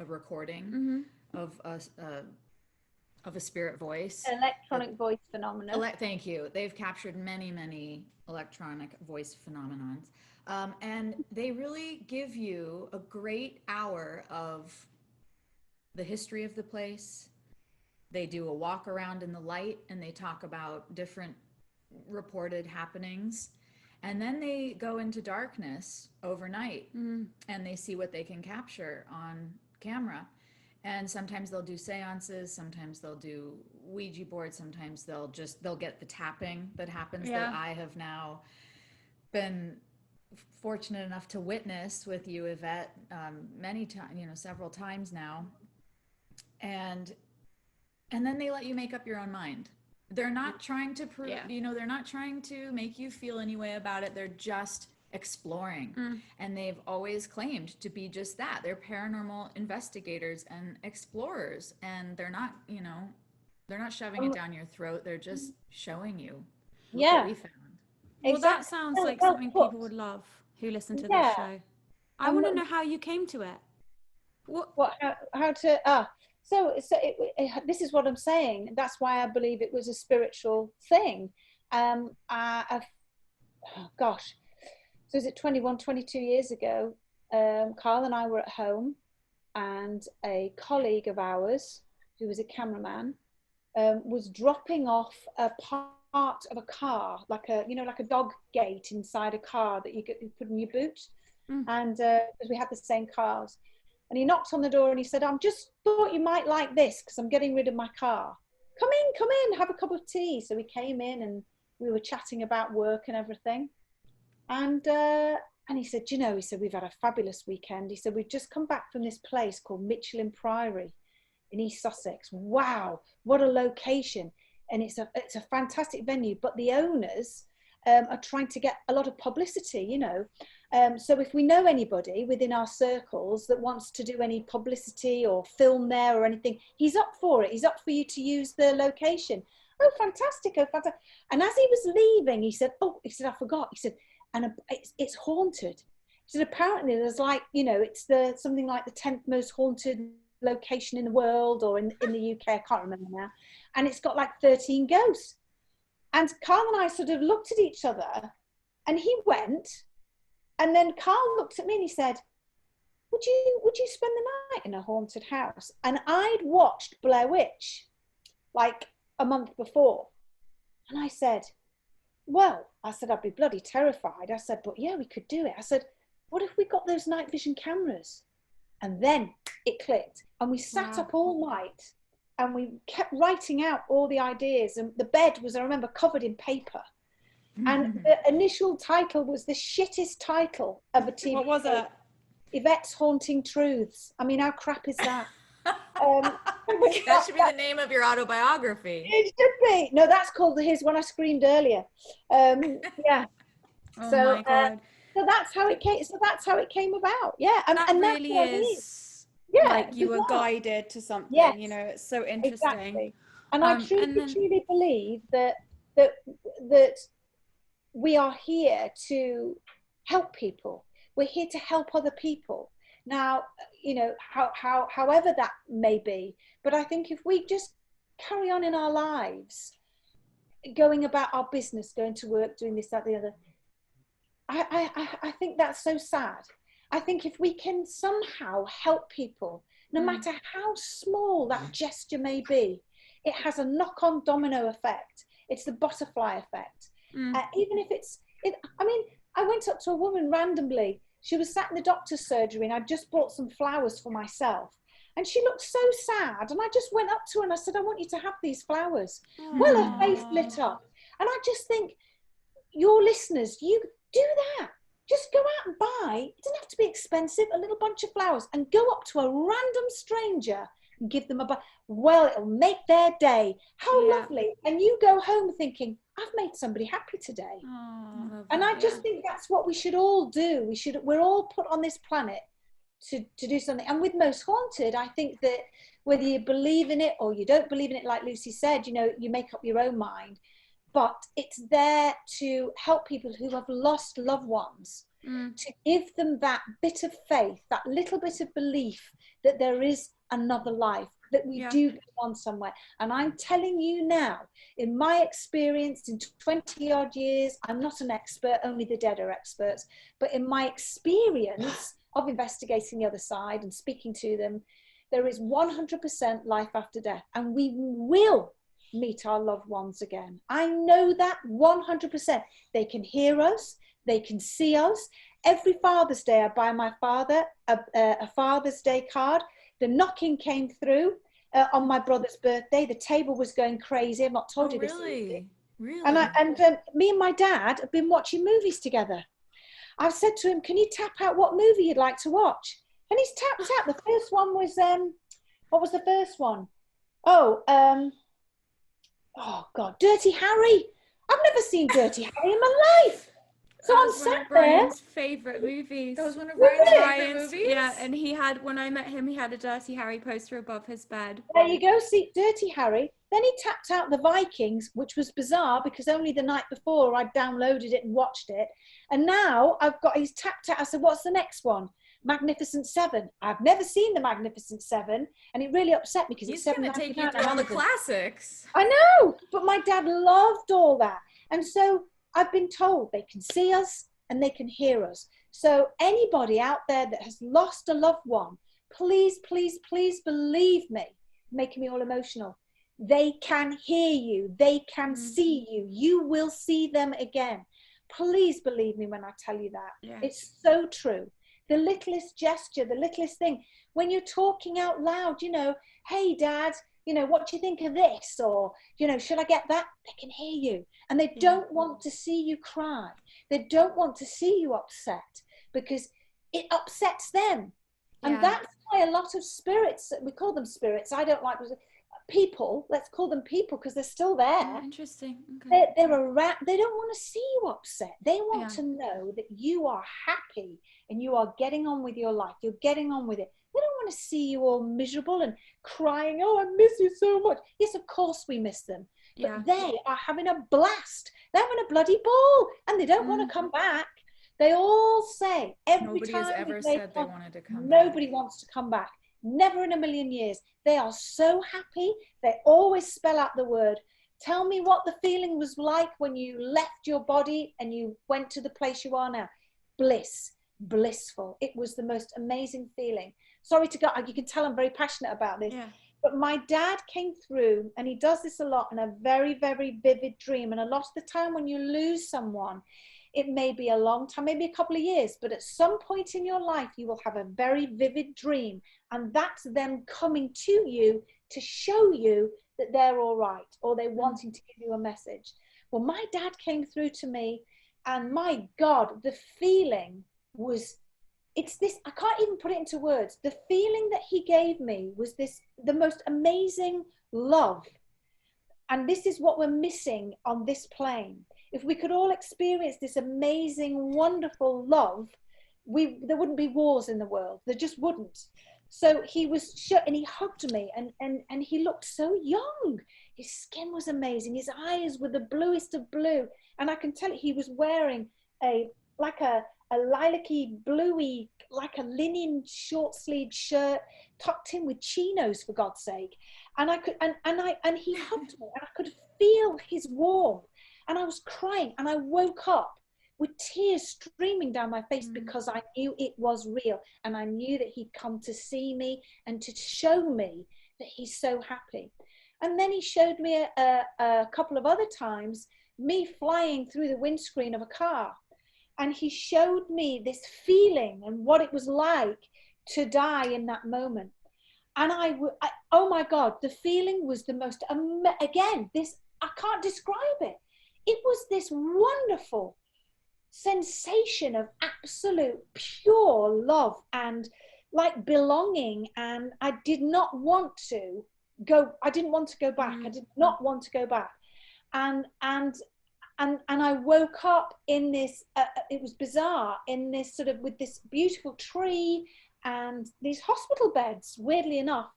recording of a spirit voice. Electronic voice phenomenon. Thank you. They've captured many electronic voice phenomenons. And they really give you a great hour of the history of the place. They do a walk around in the light, and they talk about different reported happenings. And then they go into darkness overnight, and they see what they can capture on camera. And sometimes they'll do seances, sometimes they'll do Ouija boards, sometimes they'll get the tapping that happens that I have now been fortunate enough to witness with you, Yvette, many times, several times now. And then they let you make up your own mind. They're not trying to prove, they're not trying to make you feel any way about it. They're just exploring. And they've always claimed to be just that. They're paranormal investigators and explorers, and they're not shoving it down your throat. They're just showing you what we found. Well, that sounds like something people would love who listen to this show. I want to know how you came to it. So this is what I'm saying. That's why I believe it was a spiritual thing. So is it 21, 22 years ago, Carl and I were at home, and a colleague of ours, who was a cameraman, was dropping off a part of a car, like a dog gate inside a car that you put in your boot. And because we had the same cars. And he knocked on the door and he said, "I just thought you might like this because I'm getting rid of my car. Come in, have a cup of tea." So we came in and we were chatting about work and everything. And he said, he said, "We've had a fabulous weekend." He said, "We've just come back from this place called Michelin Priory in East Sussex. Wow, what a location. And it's a fantastic venue, but the owners are trying to get a lot of publicity, So if we know anybody within our circles that wants to do any publicity or film there or anything, he's up for it. He's up for you to use the location." Oh, fantastic. And as he was leaving, he said, "I forgot." He said, "And it's haunted." He said, "Apparently there's it's something like the 10th most haunted location in the world or in the UK, I can't remember now. And it's got like 13 ghosts. And Carl and I sort of looked at each other, and he went, and then Carl looked at me and he said, would you spend the night in a haunted house? And I'd watched Blair Witch like a month before. And I said, well, I said, I'd be bloody terrified. I said, but yeah, we could do it. I said, what if we got those night vision cameras? And then it clicked. And we sat up all night and we kept writing out all the ideas. And the bed was, I remember, covered in paper. And the initial title was the shittest title of a TV. What was it? Yvette's Haunting Truths. I mean, how crap is that? That should be the name of your autobiography. It should be. No, that's called Here's One I Screamed Earlier. Yeah. Oh So, my God. So that's how it came. So that's how it came about. Yeah, and that and really is. Yeah, like you were guided to something. Yes, you know, it's so interesting. Exactly. And I truly believe that we are here to help people. We're here to help other people. Now, you know, however that may be, but I think if we just carry on in our lives, going about our business, going to work, doing this, that, the other, I think that's so sad. I think if we can somehow help people, no matter how small that gesture may be, it has a knock-on domino effect. It's the butterfly effect. Even if I mean, I went up to a woman randomly. She was sat in the doctor's surgery and I'd just bought some flowers for myself. And she looked so sad. And I just went up to her and I said, I want you to have these flowers. Aww. Well, her face lit up. And I just think, your listeners, you do that. Just go out and buy, it doesn't have to be expensive, a little bunch of flowers, and go up to a random stranger and give them a well, it'll make their day. How lovely. And you go home thinking, I've made somebody happy today. And I just think that's what we should all do. We're all put on this planet to do something. And with Most Haunted, I think that whether you believe in it or you don't believe in it, like Lucy said, you know, you make up your own mind. But it's there to help people who have lost loved ones, to give them that bit of faith, that little bit of belief that there is another life, that we do go on somewhere. And I'm telling you now, in my experience in 20 odd years, I'm not an expert, only the dead are experts, but in my experience of investigating the other side and speaking to them, there is 100% life after death, and we will meet our loved ones again. I know that 100%. They can hear us, they can see us. Every Father's Day I buy my father a Father's Day card. The knocking came through on my brother's birthday. The table was going crazy. I've not told you this. Really? And me and my dad have been watching movies together. I've said to him, can you tap out what movie you'd like to watch? And he's tapped out. The first one was, what was the first one? Oh God, Dirty Harry. I've never seen Dirty Harry in my life. So I'm sat there. Brian's favorite movies. That was one of Brian's favorite movies? Yeah, and he had, when I met him, he had a Dirty Harry poster above his bed. There you go, see Dirty Harry. Then he tapped out The Vikings, which was bizarre because only the night before I'd downloaded it and watched it. And now he's tapped out. I said, what's the next one? Magnificent Seven. I've never seen the Magnificent Seven, and it really upset me because it's going to take you through all the classics. I know, but my dad loved all that. And so I've been told they can see us and they can hear us. So anybody out there that has lost a loved one, please, please, please believe me, making me all emotional. They can hear you. They can see you. You will see them again. Please believe me when I tell you that. Yeah. It's so true. The littlest gesture, the littlest thing, when you're talking out loud, you know, hey, Dad, you know, what do you think of this? Or, you know, should I get that? They can hear you. And they don't want to see you cry. They don't want to see you upset because it upsets them. And that's why a lot of spirits, we call them spirits, I don't like people, let's call them people because they're still there. Oh, interesting. Okay. They're around, they don't want to see you upset. They want to know that you are happy and you are getting on with your life. You're getting on with it. They don't want to see you all miserable and crying, oh, I miss you so much. Yes, of course we miss them. But they are having a blast. They're having a bloody ball and they don't want to come back. They all say every Nobody time has ever said they wanted to come back. Nobody wants to come back. Never in a million years. They are so happy. They always spell out the word. Tell me what the feeling was like when you left your body and you went to the place you are now. Bliss, blissful. It was the most amazing feeling. Sorry to go, you can tell I'm very passionate about this. Yeah. But my dad came through, and he does this a lot in a very, very vivid dream. And a lot of the time when you lose someone, it may be a long time, maybe a couple of years, but at some point in your life, you will have a very vivid dream. And that's them coming to you to show you that they're all right, or they're wanting to give you a message. Well, my dad came through to me, and my God, the feeling was, it's this, I can't even put it into words. The feeling that he gave me was this, the most amazing love. And this is what we're missing on this plane. If we could all experience this amazing, wonderful love, there wouldn't be wars in the world. There just wouldn't. So he was and he hugged me, and he looked so young. His skin was amazing. His eyes were the bluest of blue. And I can tell you, he was wearing a lilac-y, bluey, like a linen short-sleeved shirt, tucked in with chinos, for God's sake. And I could, and he hugged me, and I could feel his warmth. And I was crying, and I woke up with tears streaming down my face because I knew it was real, and I knew that he'd come to see me and to show me that he's so happy. And then he showed me a couple of other times me flying through the windscreen of a car, and he showed me this feeling and what it was like to die in that moment. And oh my God, the feeling was the most, again, this, I can't describe it. It was this wonderful sensation of absolute pure love and like belonging. And I didn't want to go back. I did not want to go back. And I woke up in this, it was bizarre, in this sort of, with this beautiful tree and these hospital beds, weirdly enough.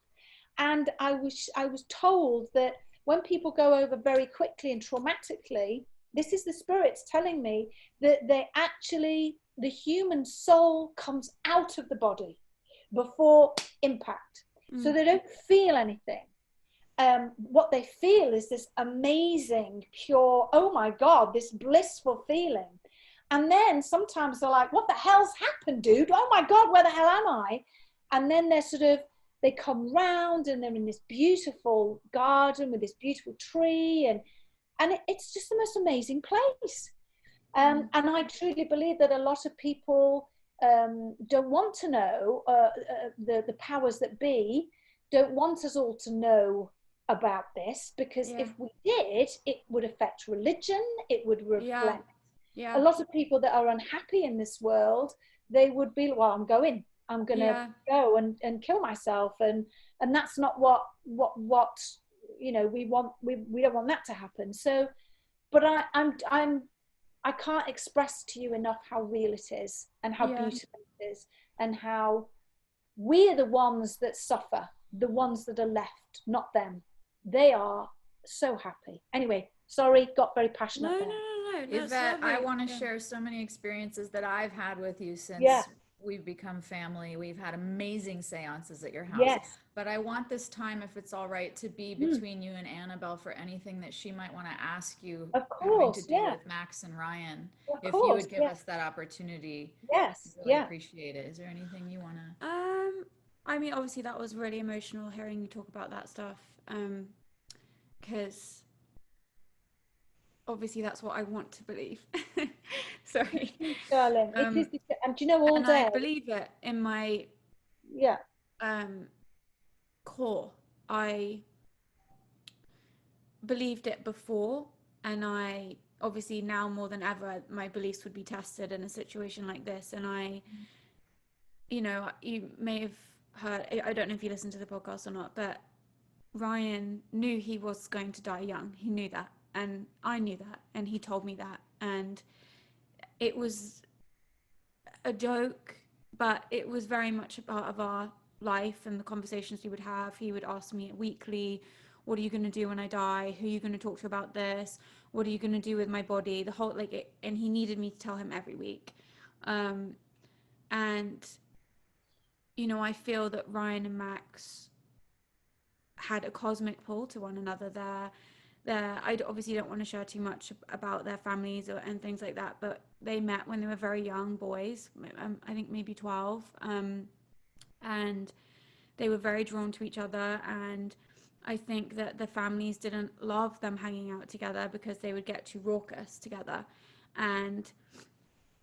And I was told that when people go over very quickly and traumatically, this is the spirits telling me that the human soul comes out of the body before impact. So they don't feel anything. What they feel is this amazing, pure, oh my God, this blissful feeling. And then sometimes they're like, what the hell's happened, dude? Oh my God, where the hell am I? And then they come round, and they're in this beautiful garden with this beautiful tree. And it's just the most amazing place. And I truly believe that a lot of people don't want to know, the powers that be don't want us all to know about this, because if we did, it would affect religion, it would reflect a lot of people that are unhappy in this world. They would be, well, I'm going to go and kill myself, and that's not what you know, we don't want that to happen. So, but I can't express to you enough how real it is, and how beautiful it is, and how we're the ones that suffer, the ones that are left, not them. They are so happy. Anyway, sorry, got very passionate there. No. Yvette, I want to share so many experiences that I've had with you since we've become family. We've had amazing seances at your house. Yes. But I want this time, if it's all right, to be between you and Annabel for anything that she might want to ask you. Of course, having to do with Max and Ryan. Of if course, you would give us that opportunity. Yes. I'd really appreciate it. Is there anything you want to? I mean, obviously that was really emotional hearing you talk about that stuff. Because obviously that's what I want to believe. Sorry, darling. It is, and do you know, all day I believe it in my core. I believed it before, and I obviously now more than ever my beliefs would be tested in a situation like this. And I, you know, you may have heard, I don't know if you listened to the podcast or not, but Ryan knew he was going to die young. He knew that, and I knew that, and he told me that, and it was a joke, but it was very much a part of our life and the conversations we would have. He would ask me weekly, what are you going to do when I die? Who are you going to talk to about this? What are you going to do with my body? The whole, like, it, and he needed me to tell him every week. And you know, I feel that Ryan and Max had a cosmic pull to one another. I obviously don't want to share too much about their families and things like that, but they met when they were very young boys, I think maybe 12, and they were very drawn to each other. And I think that the families didn't love them hanging out together because they would get too raucous together. And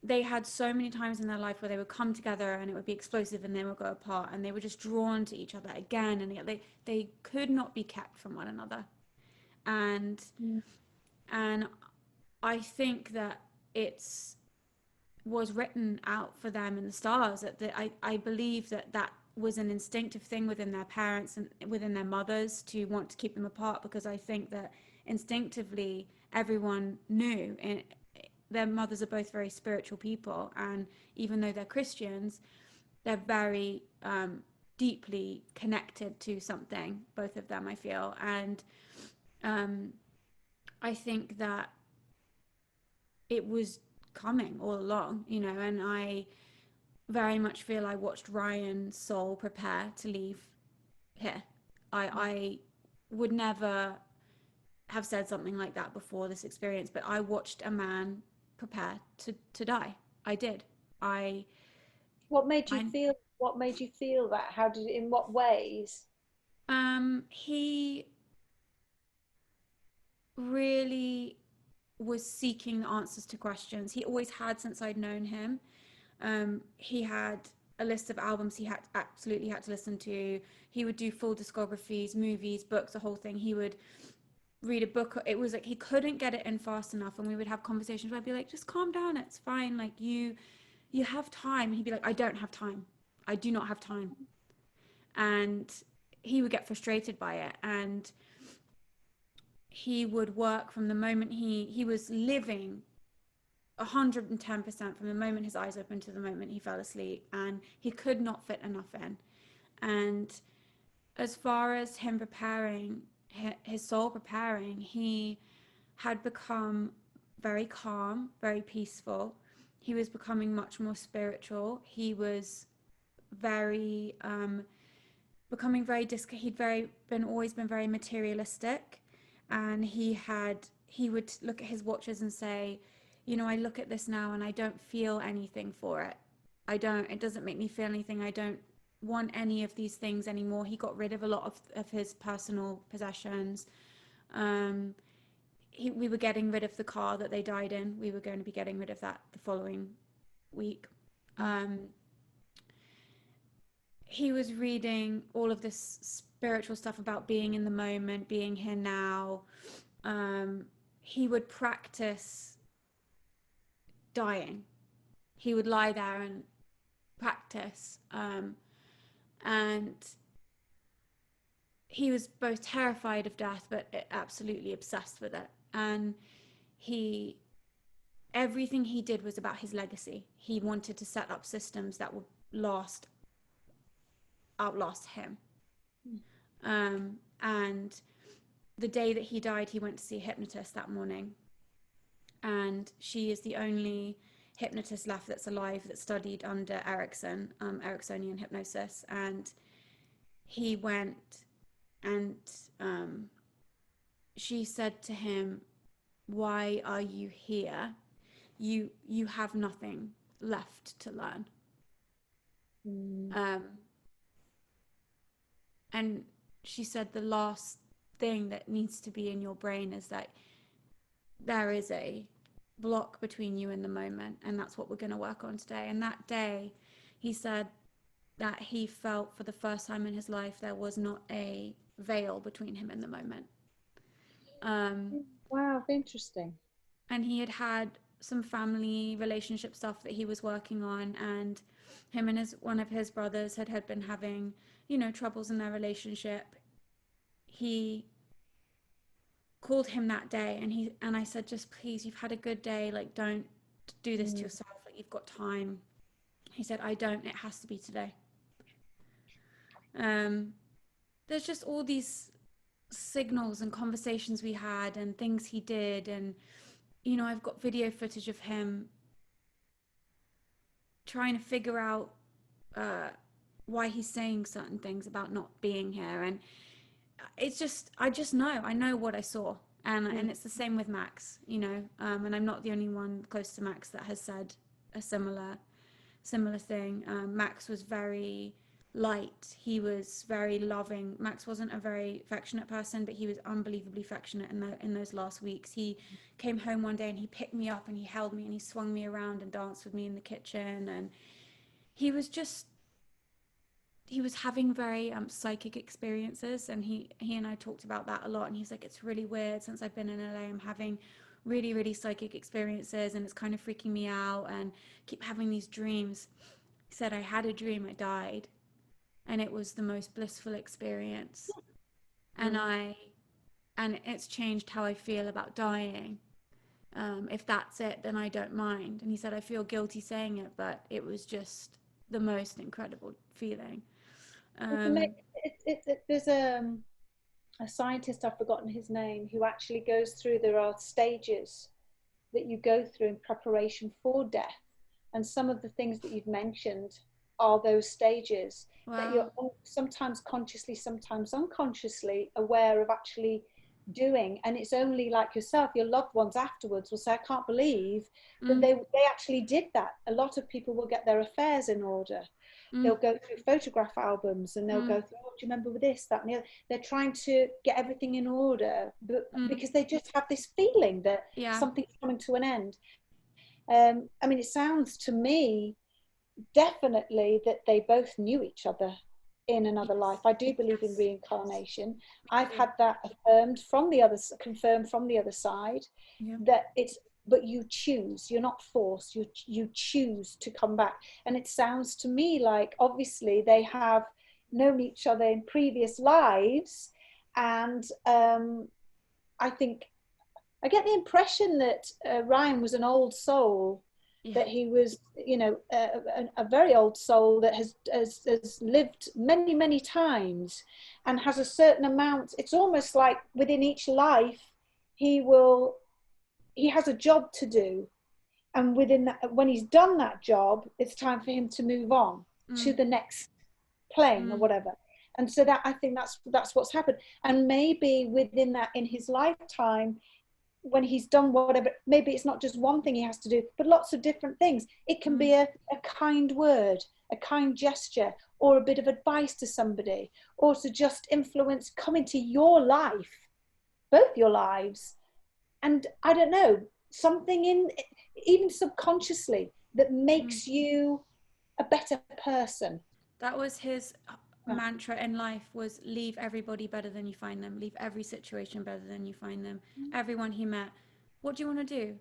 they had so many times in their life where they would come together and it would be explosive and then would go apart, and they were just drawn to each other again and again. They could not be kept from one another. And and I think that it's was written out for them in the stars, that I believe that was an instinctive thing within their parents and within their mothers to want to keep them apart, because I think that instinctively everyone knew, and their mothers are both very spiritual people, and even though they're Christians, they're very deeply connected to something, both of them, I feel. And I think that it was coming all along, you know, and I very much feel I watched Ryan's soul prepare to leave here. I would never have said something like that before this experience, but I watched a man prepare to die. I did. What made you feel? What made you feel that? How did it? In what ways? He really was seeking answers to questions. He always had since I'd known him. He had a list of albums he absolutely had to listen to. He would do full discographies, movies, books, the whole thing. He would read a book. It was like he couldn't get it in fast enough, and we would have conversations where I'd be like, just calm down, it's fine, like you have time. And he'd be like, I don't have time, I do not have time. And he would get frustrated by it, and he would work from the moment he was living 110% from the moment his eyes opened to the moment he fell asleep, and he could not fit enough in. And as far as him preparing, his soul preparing, he had become very calm, very peaceful. He was becoming much more spiritual. He was very becoming very always been very materialistic. And he would look at his watches and say, you know, I look at this now and I don't feel anything for it. It doesn't make me feel anything. I don't want any of these things anymore. He got rid of a lot of his personal possessions. We were getting rid of the car that they died in. We were going to be getting rid of that the following week. He was reading all of this spiritual stuff about being in the moment, being here now. He would practice dying. He would lie there and practice. And he was both terrified of death, but absolutely obsessed with it. And everything he did was about his legacy. He wanted to set up systems that would outlast him. And the day that he died, he went to see a hypnotist that morning. And she is the only hypnotist left that's alive that studied under Ericksonian hypnosis. And he went and she said to him, why are you here? You have nothing left to learn. And she said the last thing that needs to be in your brain is that there is a block between you and the moment, and that's what we're going to work on today. And that day, he said that he felt for the first time in his life there was not a veil between him and the moment. Wow, interesting. And he had some family relationship stuff that he was working on, and him and one of his brothers had been having, you know, troubles in their relationship. He called him that day, and I said, just please, you've had a good day, like don't do this to yourself, like you've got time. He said, I don't, it has to be today. There's just all these signals and conversations we had and things he did, and you know, I've got video footage of him trying to figure out why he's saying certain things about not being here. And it's just, I know what I saw. And it's the same with Max, you know, and I'm not the only one close to Max that has said a similar thing. Max was very light. He was very loving. Max wasn't a very affectionate person, but he was unbelievably affectionate in those last weeks. He came home one day and he picked me up and he held me and he swung me around and danced with me in the kitchen. And he was having very psychic experiences, and he and I talked about that a lot. And he's like, it's really weird, since I've been in LA, I'm having really, really psychic experiences, and it's kind of freaking me out, and keep having these dreams. He said, I had a dream I died, and it was the most blissful experience. And it's changed how I feel about dying. If that's it, then I don't mind. And he said, I feel guilty saying it, but it was just the most incredible feeling. There's a scientist, I've forgotten his name, who actually goes through, there are stages that you go through in preparation for death. And some of the things that you've mentioned are those stages. Wow. That you're sometimes consciously, sometimes unconsciously aware of actually doing. And it's only like yourself, your loved ones afterwards will say, I can't believe that they actually did that. A lot of people will get their affairs in order. They'll go through photograph albums and they'll go through, oh, do you remember with this, that, and the other? They're trying to get everything in order, but because they just have this feeling that something's coming to an end. I mean, it sounds to me definitely that they both knew each other in another life. I do believe in reincarnation. I've had that confirmed from the other side, that it's, but you choose, you're not forced, you choose to come back. And it sounds to me like obviously they have known each other in previous lives, and I think I get the impression that Ryan was an old soul, that he was, you know, a very old soul that has lived many, many times and has a certain amount. It's almost like within each life he has a job to do, and within that, when he's done that job, it's time for him to move on to the next plane or whatever. And so that, I think that's what's happened. And maybe within that, in his lifetime, when he's done whatever, maybe it's not just one thing he has to do, but lots of different things. It can be a kind word, a kind gesture, or a bit of advice to somebody, or to just influence, come into your life, both your lives. And I don't know, something in, even subconsciously, that makes you a better person. That was his mantra in life, was leave everybody better than you find them. Leave every situation better than you find them. Everyone he met, what do you want to do?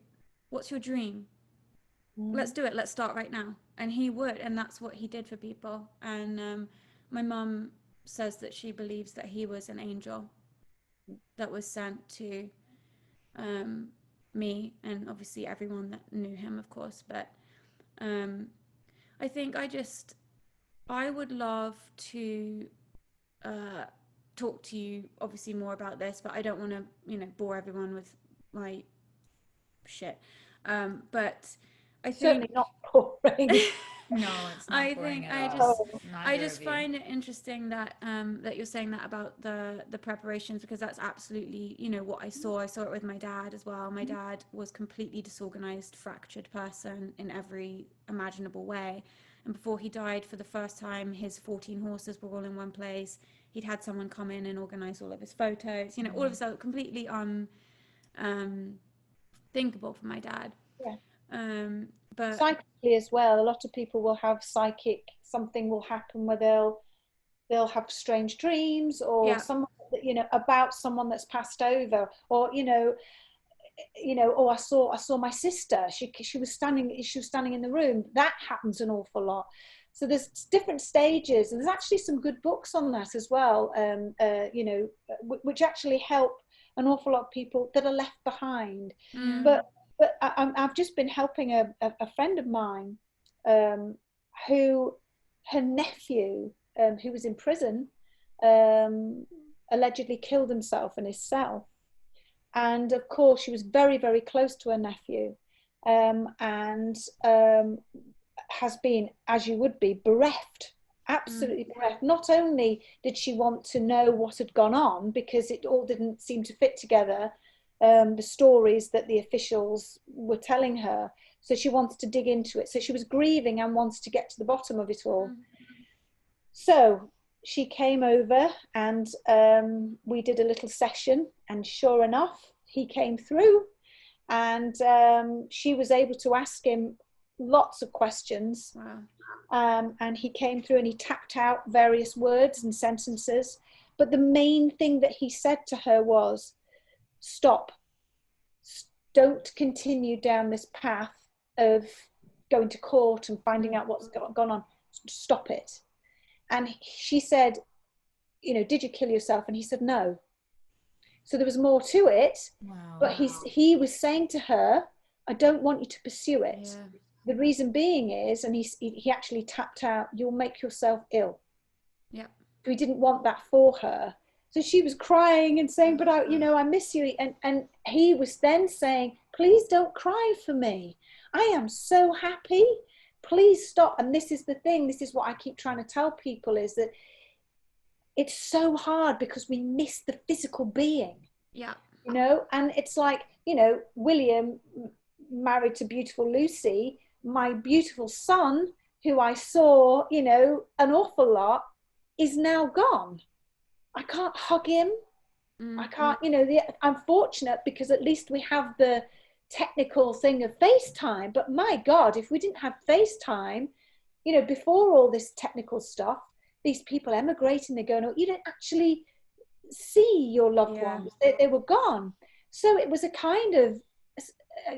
What's your dream? Let's do it. Let's start right now. And he would, and that's what he did for people. And my mum says that she believes that he was an angel that was sent to me, and obviously everyone that knew him, of course. But I think I would love to talk to you obviously more about this, but I don't want to, you know, bore everyone with my shit. But I think certainly not boring. No, it's not boring at all. I just find it interesting that that you're saying that about the preparations, because that's absolutely, you know, what I saw. I saw it with my dad as well. My dad was completely disorganized, fractured person in every imaginable way. And before he died, for the first time, his 14 horses were all in one place. He'd had someone come in and organize all of his photos. You know, all of a sudden, completely unthinkable for my dad. Yeah. But psychically as well, a lot of people will have something will happen where they'll have strange dreams, or someone, you know, about someone that's passed over, or you know, oh, I saw my sister, she was standing in the room. That happens an awful lot. So there's different stages, and there's actually some good books on that as well, you know, which actually help an awful lot of people that are left behind. But I've just been helping a friend of mine, who, her nephew, who was in prison, allegedly killed himself in his cell. And of course, she was very, very close to her nephew, and has been, as you would be, bereft absolutely bereft. Not only did she want to know what had gone on, because it all didn't seem to fit together, the stories that the officials were telling her, so she wanted to dig into it. So she was grieving and wanted to get to the bottom of it all. So she came over and we did a little session, and sure enough, he came through, and she was able to ask him lots of questions. Wow. And he came through and he tapped out various words and sentences. But the main thing that he said to her was, stop. Don't continue down this path of going to court and finding out what's gone on. Stop it. And she said, you know, did you kill yourself? And he said, no. So there was more to it. Wow. But he was saying to her, I don't want you to pursue it. Yeah. The reason being is, and he actually tapped out, you'll make yourself ill. Yeah. We didn't want that for her. So she was crying and saying, but I miss you. And he was then saying, please don't cry for me. I am so happy. Please stop. And this is the thing. This is what I keep trying to tell people, is that it's so hard because we miss the physical being. Yeah. You know, and it's like, you know, William married to beautiful Lucy, my beautiful son, who I saw, you know, an awful lot, is now gone. I can't hug him. I can't, you know, I'm fortunate because at least we have the technical thing of FaceTime. But my God, if we didn't have FaceTime, you know, before all this technical stuff, these people emigrating, they're going, oh, you don't actually see your loved ones. They were gone. So it was a kind of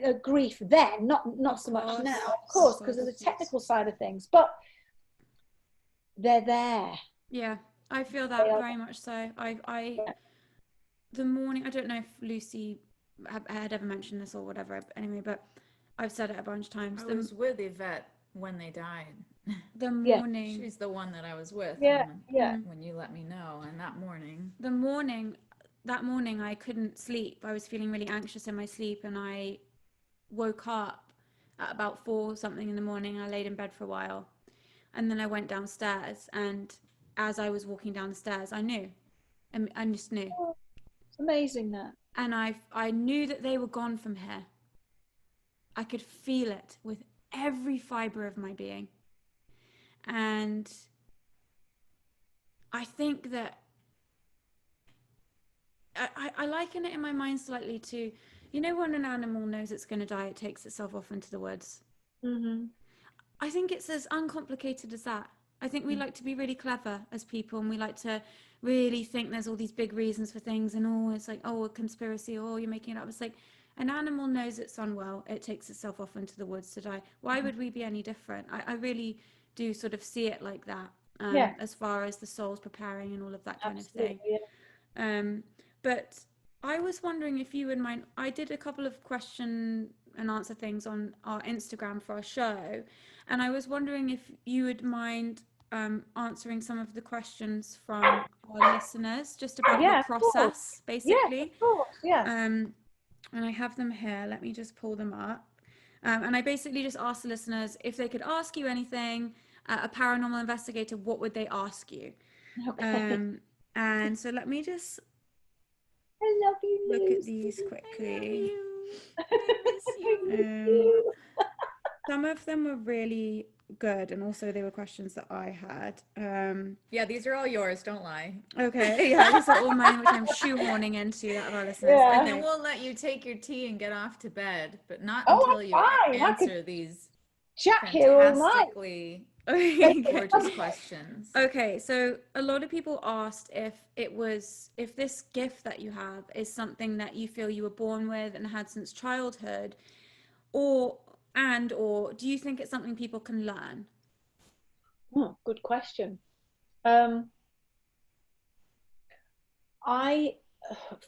a grief then, not so much now, of course, because of the technical side of things, but they're there. Yeah, I feel that very much so. The morning, I don't know if Lucy had ever mentioned this or whatever, anyway, but I've said it a bunch of times. I was with Yvette when they died. The morning. She's the one that I was with when you let me know. And that morning I couldn't sleep. I was feeling really anxious in my sleep, and I woke up at about 4 something in the morning. I laid in bed for a while, and then I went downstairs, and as I was walking down the stairs, I knew. I just knew. It's amazing that. And I knew that they were gone from here. I could feel it with every fiber of my being. And I think that I liken it in my mind slightly to, you know, when an animal knows it's going to die, it takes itself off into the woods. I think it's as uncomplicated as that. I think we like to be really clever as people, and we like to really think there's all these big reasons for things, and it's like, a conspiracy, you're making it up. It's like, an animal knows it's unwell, it takes itself off into the woods to die. Why would we be any different? I really do sort of see it like that, as far as the soul's preparing and all of that kind of thing. But I was wondering if you would mind, I did a couple of question and answer things on our Instagram for our show, and I was wondering if you would mind answering some of the questions from our listeners, just about the process, basically. And I have them here. Let me just pull them up. And I basically just asked the listeners if they could ask you anything, a paranormal investigator, what would they ask you? And so let me just look at these quickly. Some of them were really good, and also they were questions that I had. These are all yours, don't lie. Okay, these are all mine, which I'm shoehorning into that of our listeners. And then we'll let you take your tea and get off to bed, but not until you answer these fantastically gorgeous questions. Okay, so a lot of people asked if this gift that you have is something that you feel you were born with and had since childhood, or do you think it's something people can learn? Good question. For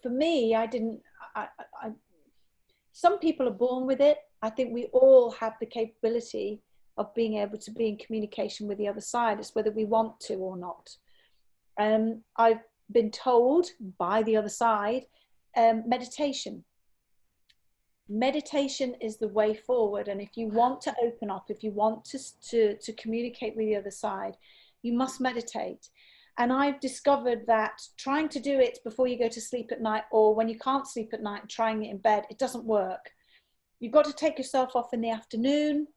me, I didn't. Some people are born with it. I think we all have the capability of being able to be in communication with the other side. It's whether we want to or not. I've been told by the other side, meditation is the way forward. And if you want to open up, if you want to communicate with the other side, You must meditate. And I've discovered that trying to do it before you go to sleep at night, or when you can't sleep at night, trying it in bed, it doesn't work. You've got to take yourself off in the afternoon,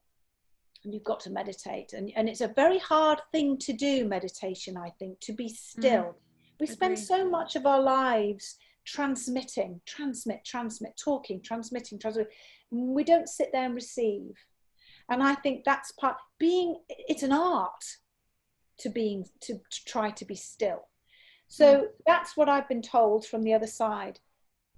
and you've got to meditate. And it's a very hard thing to do, meditation, I think, to be still. We spend so much of our lives transmitting, talking, transmitting. We don't sit there and receive. And I think that's it's an art to try to be still. So that's what I've been told from the other side.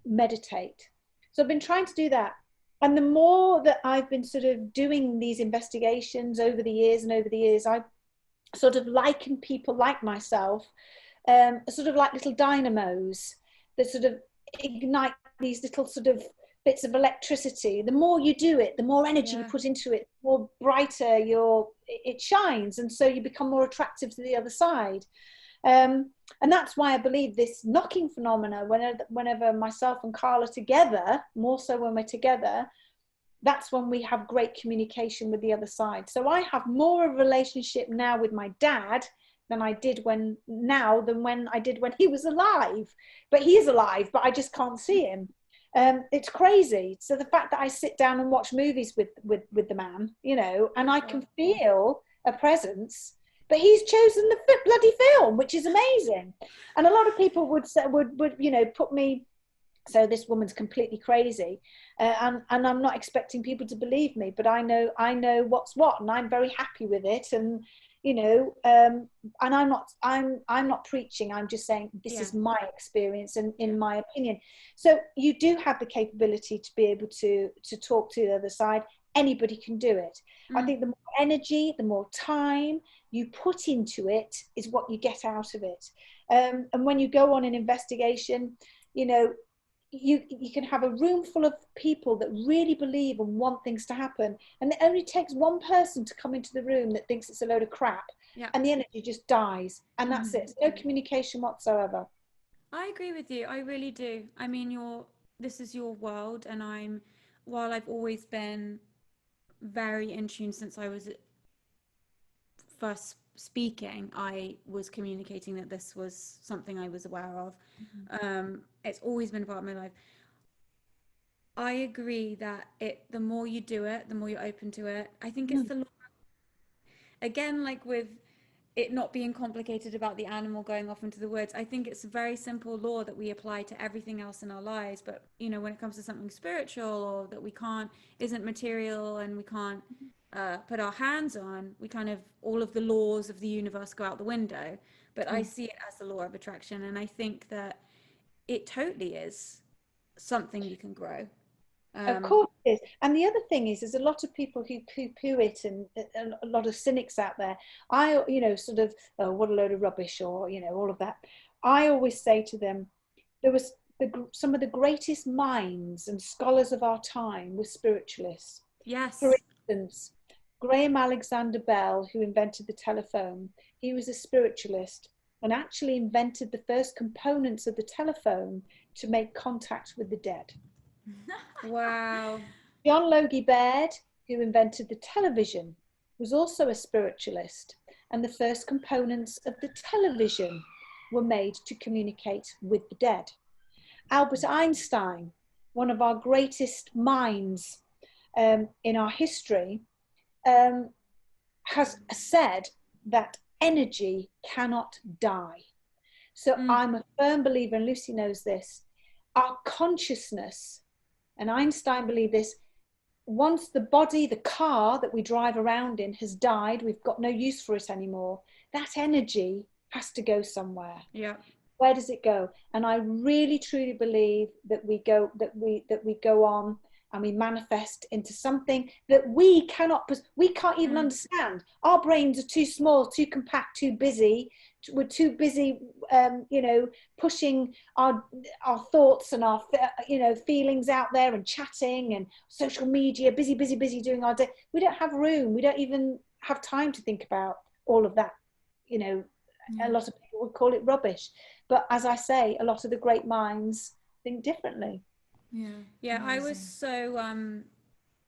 Meditate. So I've been trying to do that. And the more that I've been sort of doing these investigations over the years, I sort of liken people like myself, sort of like little dynamos that sort of ignite these little sort of bits of electricity. The more you do it, the more energy you put into it, the more brighter it shines, and so you become more attractive to the other side. And that's why I believe this knocking phenomena, whenever myself and Carl are together, more so when we're together, that's when we have great communication with the other side. So I have more of a relationship now with my dad than I did when I did when he was alive. But he is alive, but I just can't see him. It's crazy. So the fact that I sit down and watch movies with the man, you know, and I can feel a presence, but he's chosen the bloody film, which is amazing. And a lot of people would say, would you know, put me, so this woman's completely crazy, and I'm not expecting people to believe me, but I know what's what, and I'm very happy with it. And you know, and I'm not preaching. I'm just saying this is my experience and in my opinion. So you do have the capability to be able to talk to the other side. Anybody can do it. I think the more energy, the more time you put into it is what you get out of it. And when you go on an investigation, you know, you can have a room full of people that really believe and want things to happen, and it only takes one person to come into the room that thinks it's a load of crap, and the energy just dies, and that's it. No communication whatsoever. I agree with you. I really do. I mean, this is your world, and while I've always been very in tune since I was first speaking, I was communicating that this was something I was aware of. It's always been a part of my life. I agree that the more you do it, the more you're open to it. I think it's the law. Again, like with it not being complicated about the animal going off into the woods, I think it's a very simple law that we apply to everything else in our lives. But you know, when it comes to something spiritual or that isn't material and we can't put our hands on, we kind of, all of the laws of the universe go out the window. But I see it as the law of attraction, and I think that it totally is something you can grow. Of course it is. And the other thing is, there's a lot of people who poo-poo it, and a lot of cynics out there. You know, sort of, oh, what a load of rubbish, or, you know, all of that. I always say to them, some of the greatest minds and scholars of our time were spiritualists. Yes. For instance, Graham Alexander Bell, who invented the telephone, he was a spiritualist and actually invented the first components of the telephone to make contact with the dead. Wow. John Logie Baird, who invented the television, was also a spiritualist, and the first components of the television were made to communicate with the dead. Albert Einstein, one of our greatest minds in our history, has said that energy cannot die. So I'm a firm believer, and Lucy knows this, our consciousness, and Einstein believed this, once the body, the car that we drive around in has died, we've got no use for it anymore, that energy has to go somewhere. Yeah. Where does it go? And I really truly believe that we go on and we manifest into something that we can't even understand. Our brains are too small, too compact, too busy. We're too busy, you know, pushing our thoughts and our, you know, feelings out there, and chatting and social media, busy doing our day. We don't have room. We don't even have time to think about all of that. You know, a lot of people would call it rubbish. But as I say, a lot of the great minds think differently. Yeah, amazing. I was so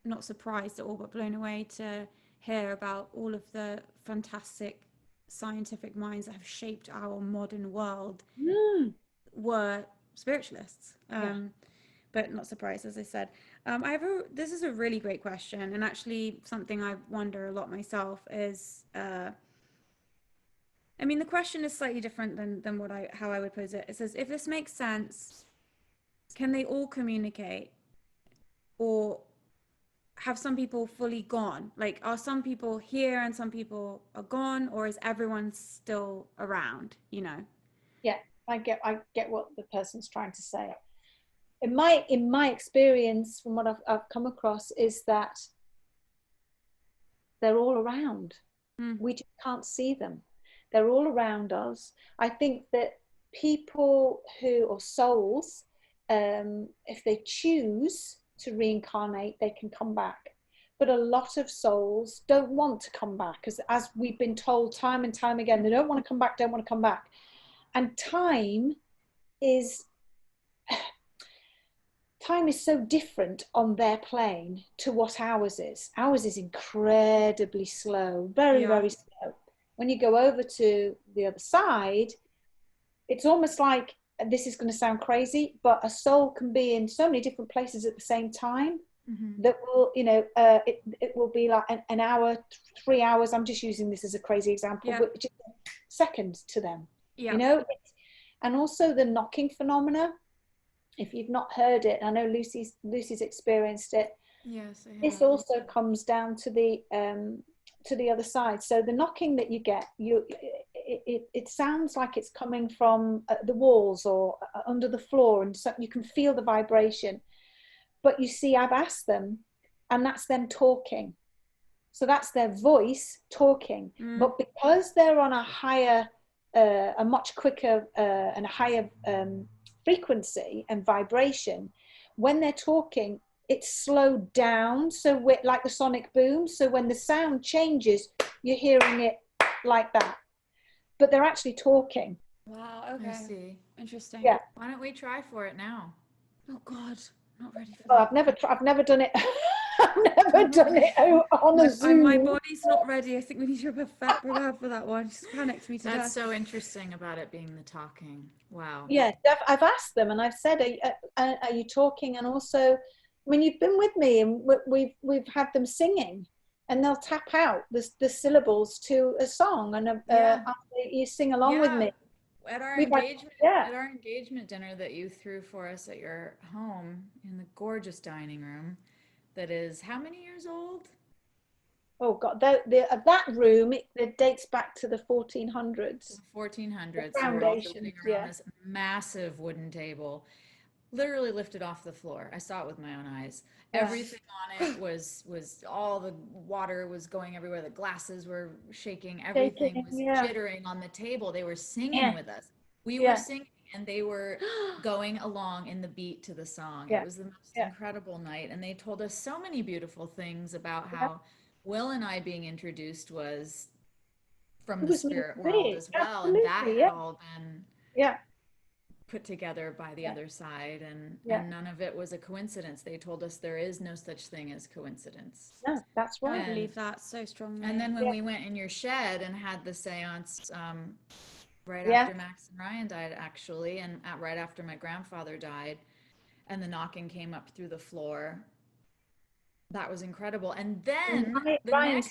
not surprised at all, but blown away to hear about all of the fantastic scientific minds that have shaped our modern world Mm. were spiritualists. But not surprised, as I said. This is a really great question, and actually something I wonder a lot myself is, I mean, the question is slightly different than how I would pose it. It says, if this makes sense, can they all communicate, or have some people fully gone? Like, are some people here and some people are gone, or is everyone still around? You know? Yeah, I get what the person's trying to say. In my experience, from what I've come across, is that they're all around. We just can't see them. They're all around us. I think that people or souls, if they choose to reincarnate, they can come back. But a lot of souls don't want to come back, as we've been told time and time again, they don't want to come back, don't want to come back. And time is so different on their plane to what ours is. Ours is incredibly slow, very, very slow. When you go over to the other side, it's almost like, this is going to sound crazy, but a soul can be in so many different places at the same time that will, it will be like an hour, 3 hours. I'm just using this as a crazy example, but just seconds to them, and also the knocking phenomena. If you've not heard it, I know Lucy's experienced it. Yes, I have. This also comes down to the other side. So the knocking that you get, it sounds like it's coming from the walls or under the floor, and so you can feel the vibration. But you see, I've asked them, and that's them talking. So that's their voice talking. But because they're on a higher, a much quicker and a higher frequency and vibration, when they're talking, it's slowed down, so we're like the sonic boom, so when the sound changes, you're hearing it like that, but they're actually talking. Wow. Okay. I see. Interesting. Yeah. Why don't we try for it now? Oh God, not ready for Well, that. I've never done it. I've never done it on a Zoom. My body's not ready. I think we need to prepare for that one. Just panicked me to death. That's so interesting about it being the talking. Wow. Yeah, I've asked them, and I've said, are you talking? And also, when you've been with me, and we've had them singing, and they'll tap out the syllables to a song, and you sing along with me. At our engagement dinner that you threw for us at your home in the gorgeous dining room, that is how many years old? Oh God, that room, it dates back to the 1400s. The 1400s. The so we're all foundations, sitting around this massive wooden table, literally lifted off the floor. I saw it with my own eyes. Everything on it was all the water was going everywhere. The glasses were shaking. Everything was jittering on the table. They were singing with us. We were singing, and they were going along in the beat to the song. It was the most incredible night. And they told us so many beautiful things about how Will and I being introduced was from the spirit world as well. Absolutely, and that had all been put together by the other side, and none of it was a coincidence. They told us there is no such thing as coincidence. No, that's right. I believe that so strongly. And then when we went in your shed and had the seance right after Max and Ryan died, actually, and right after my grandfather died, and the knocking came up through the floor, that was incredible. And then Ryan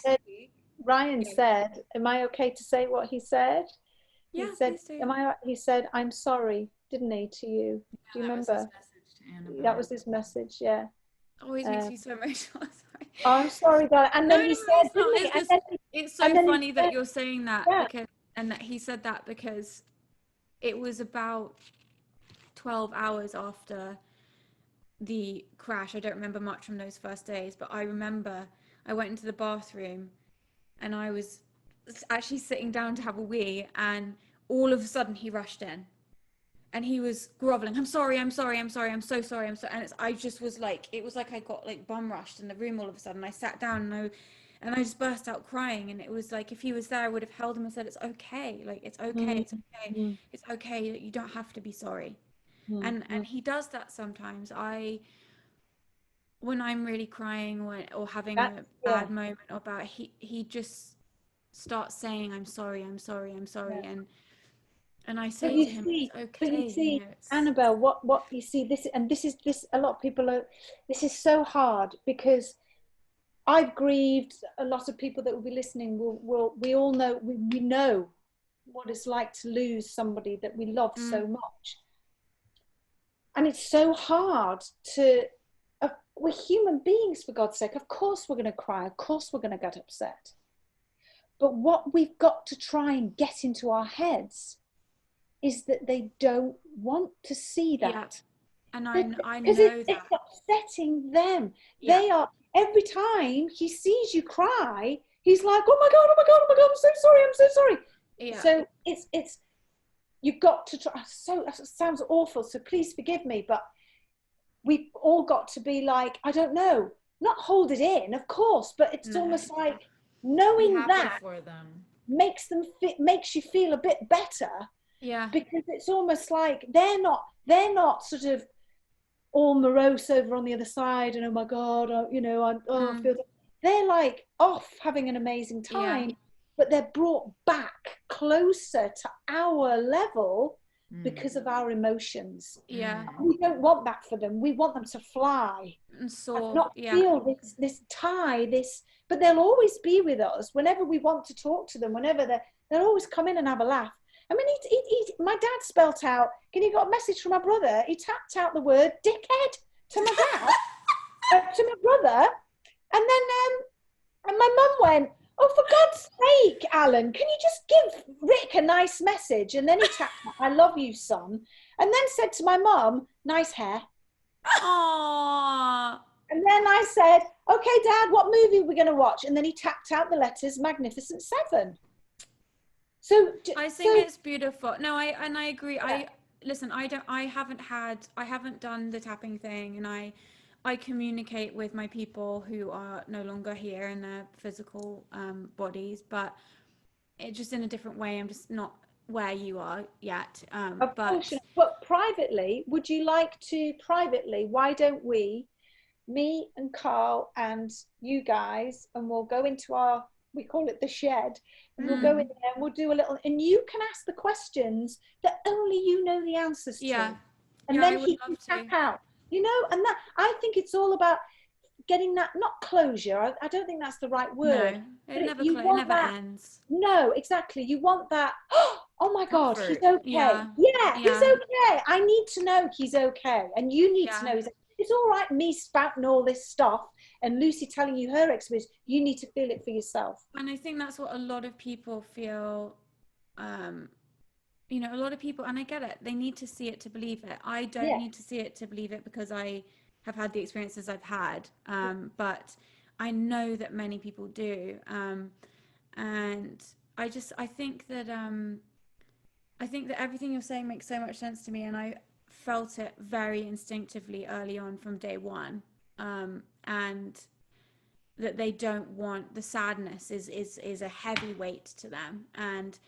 said, am I okay to say what he said? Yeah, he said, please do. He said, I'm sorry, didn't he, to you? Do you remember? Was his message to Annabel. That was his message, Always makes me so emotional. Sorry. Oh, I'm sorry, darling. And then he said, it's so funny that you're saying that, and that he said that, because it was about 12 hours after the crash. I don't remember much from those first days, but I remember I went into the bathroom and I was actually sitting down to have a wee, and all of a sudden he rushed in and he was groveling. I'm sorry, I'm so sorry. And I just was like, it was like I got like bum rushed in the room all of a sudden. I sat down and I just burst out crying, and it was like, if he was there, I would have held him and said, it's okay, like it's okay, it's okay, it's okay, you don't have to be sorry. And he does that sometimes. When I'm really crying or having a bad moment about, he just start saying, I'm sorry, I'm sorry, I'm sorry. Yeah. And I But say you to him, see, it's but okay. you see, You know, it's, Annabel, what you see, this, a lot of people are, this is so hard because I've grieved. A lot of people that will be listening we all know, we know what it's like to lose somebody that we love so much. And it's so hard to, we're human beings, for God's sake. Of course we're going to cry. Of course we're going to get upset. But what we've got to try and get into our heads is that they don't want to see that. Yeah. And I Because know that. it's upsetting them. Yeah. They are, every time he sees you cry, he's like, oh my God, oh my God, oh my God, I'm so sorry, I'm so sorry. Yeah. So it's, you've got to try, so it sounds awful, so please forgive me, but we've all got to be like, I don't know, not hold it in, of course, but it's almost like knowing that for them makes you feel a bit better. Yeah. Because it's almost like they're not sort of all morose over on the other side and oh my God, I feel, they're like off having an amazing time, but they're brought back closer to our level because of our emotions. Yeah. And we don't want that for them. We want them to fly And and not yeah. feel this tie, but they'll always be with us whenever we want to talk to them, whenever they'll always come in and have a laugh. I mean, my dad spelt out, he got a message from my brother, he tapped out the word dickhead to my dad, to my brother, and then and my mum went, oh, for God's sake, Alan, can you just give Rick a nice message? And then he tapped out, I love you, son, and then said to my mum, nice hair. Aww. And then I said, okay, Dad, what movie are we going to watch? And then he tapped out the letters Magnificent Seven. So I think it's beautiful. No, I agree. Yeah. I haven't done the tapping thing, and I communicate with my people who are no longer here in their physical bodies, but it's just in a different way. I'm just not where you are yet. But privately, would you like to why don't we, me and Carl and you guys, and we'll go into we call it the shed, and we'll go in there and we'll do a little, and you can ask the questions that only you know the answers to. And then he can tap out, and that, I think it's all about getting that, not closure, I don't think that's the right word. No, it never ends. No, exactly. You want that, oh my God, he's okay. Yeah, he's okay. I need to know he's okay. And you need to know it's all right me spouting all this stuff and Lucy telling you her experience. You need to feel it for yourself. And I think that's what a lot of people feel, a lot of people, and I get it, they need to see it to believe it. I don't need to see it to believe it because I have had the experiences I've had. But I know that many people do. And I think that everything you're saying makes so much sense to me, and I felt it very instinctively early on from day one. And that they don't want, the sadness is a heavy weight to them. And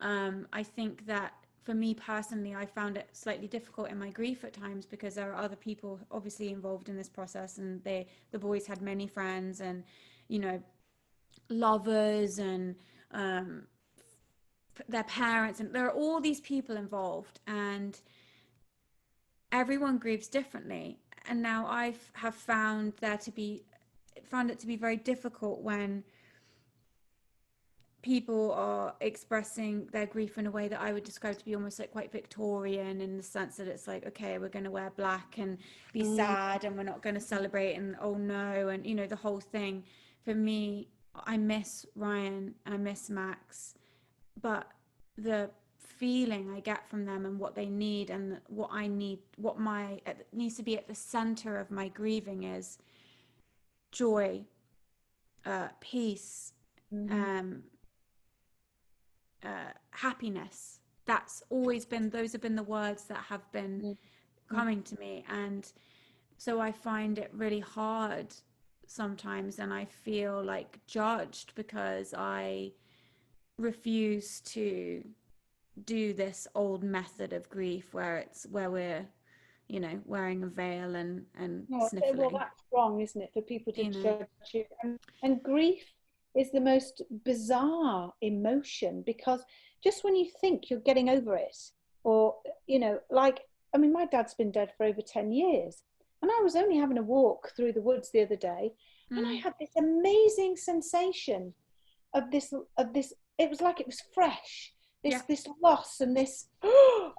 I think that for me personally, I found it slightly difficult in my grief at times because there are other people obviously involved in this process, and the boys had many friends and lovers and their parents, and there are all these people involved, and everyone grieves differently. And now I have found it to be very difficult when people are expressing their grief in a way that I would describe to be almost like quite Victorian, in the sense that it's like, okay, we're going to wear black and be sad, and we're not going to celebrate, and oh no, and the whole thing. For me, I miss Ryan and I miss Max, but the feeling I get from them and what they need and what I need, it needs to be at the center of my grieving is joy, peace, happiness. Those have been the words that have been coming to me. And so I find it really hard sometimes, and I feel like judged because I refuse to do this old method of grief where we're wearing a veil and sniffling. Well, that's wrong, isn't it, for people to judge you? And grief is the most bizarre emotion, because just when you think you're getting over it, or, you know, like, I mean, my dad's been dead for over 10 years, and I was only having a walk through the woods the other day, and I had this amazing sensation of this, it was like it was fresh, this loss, and this,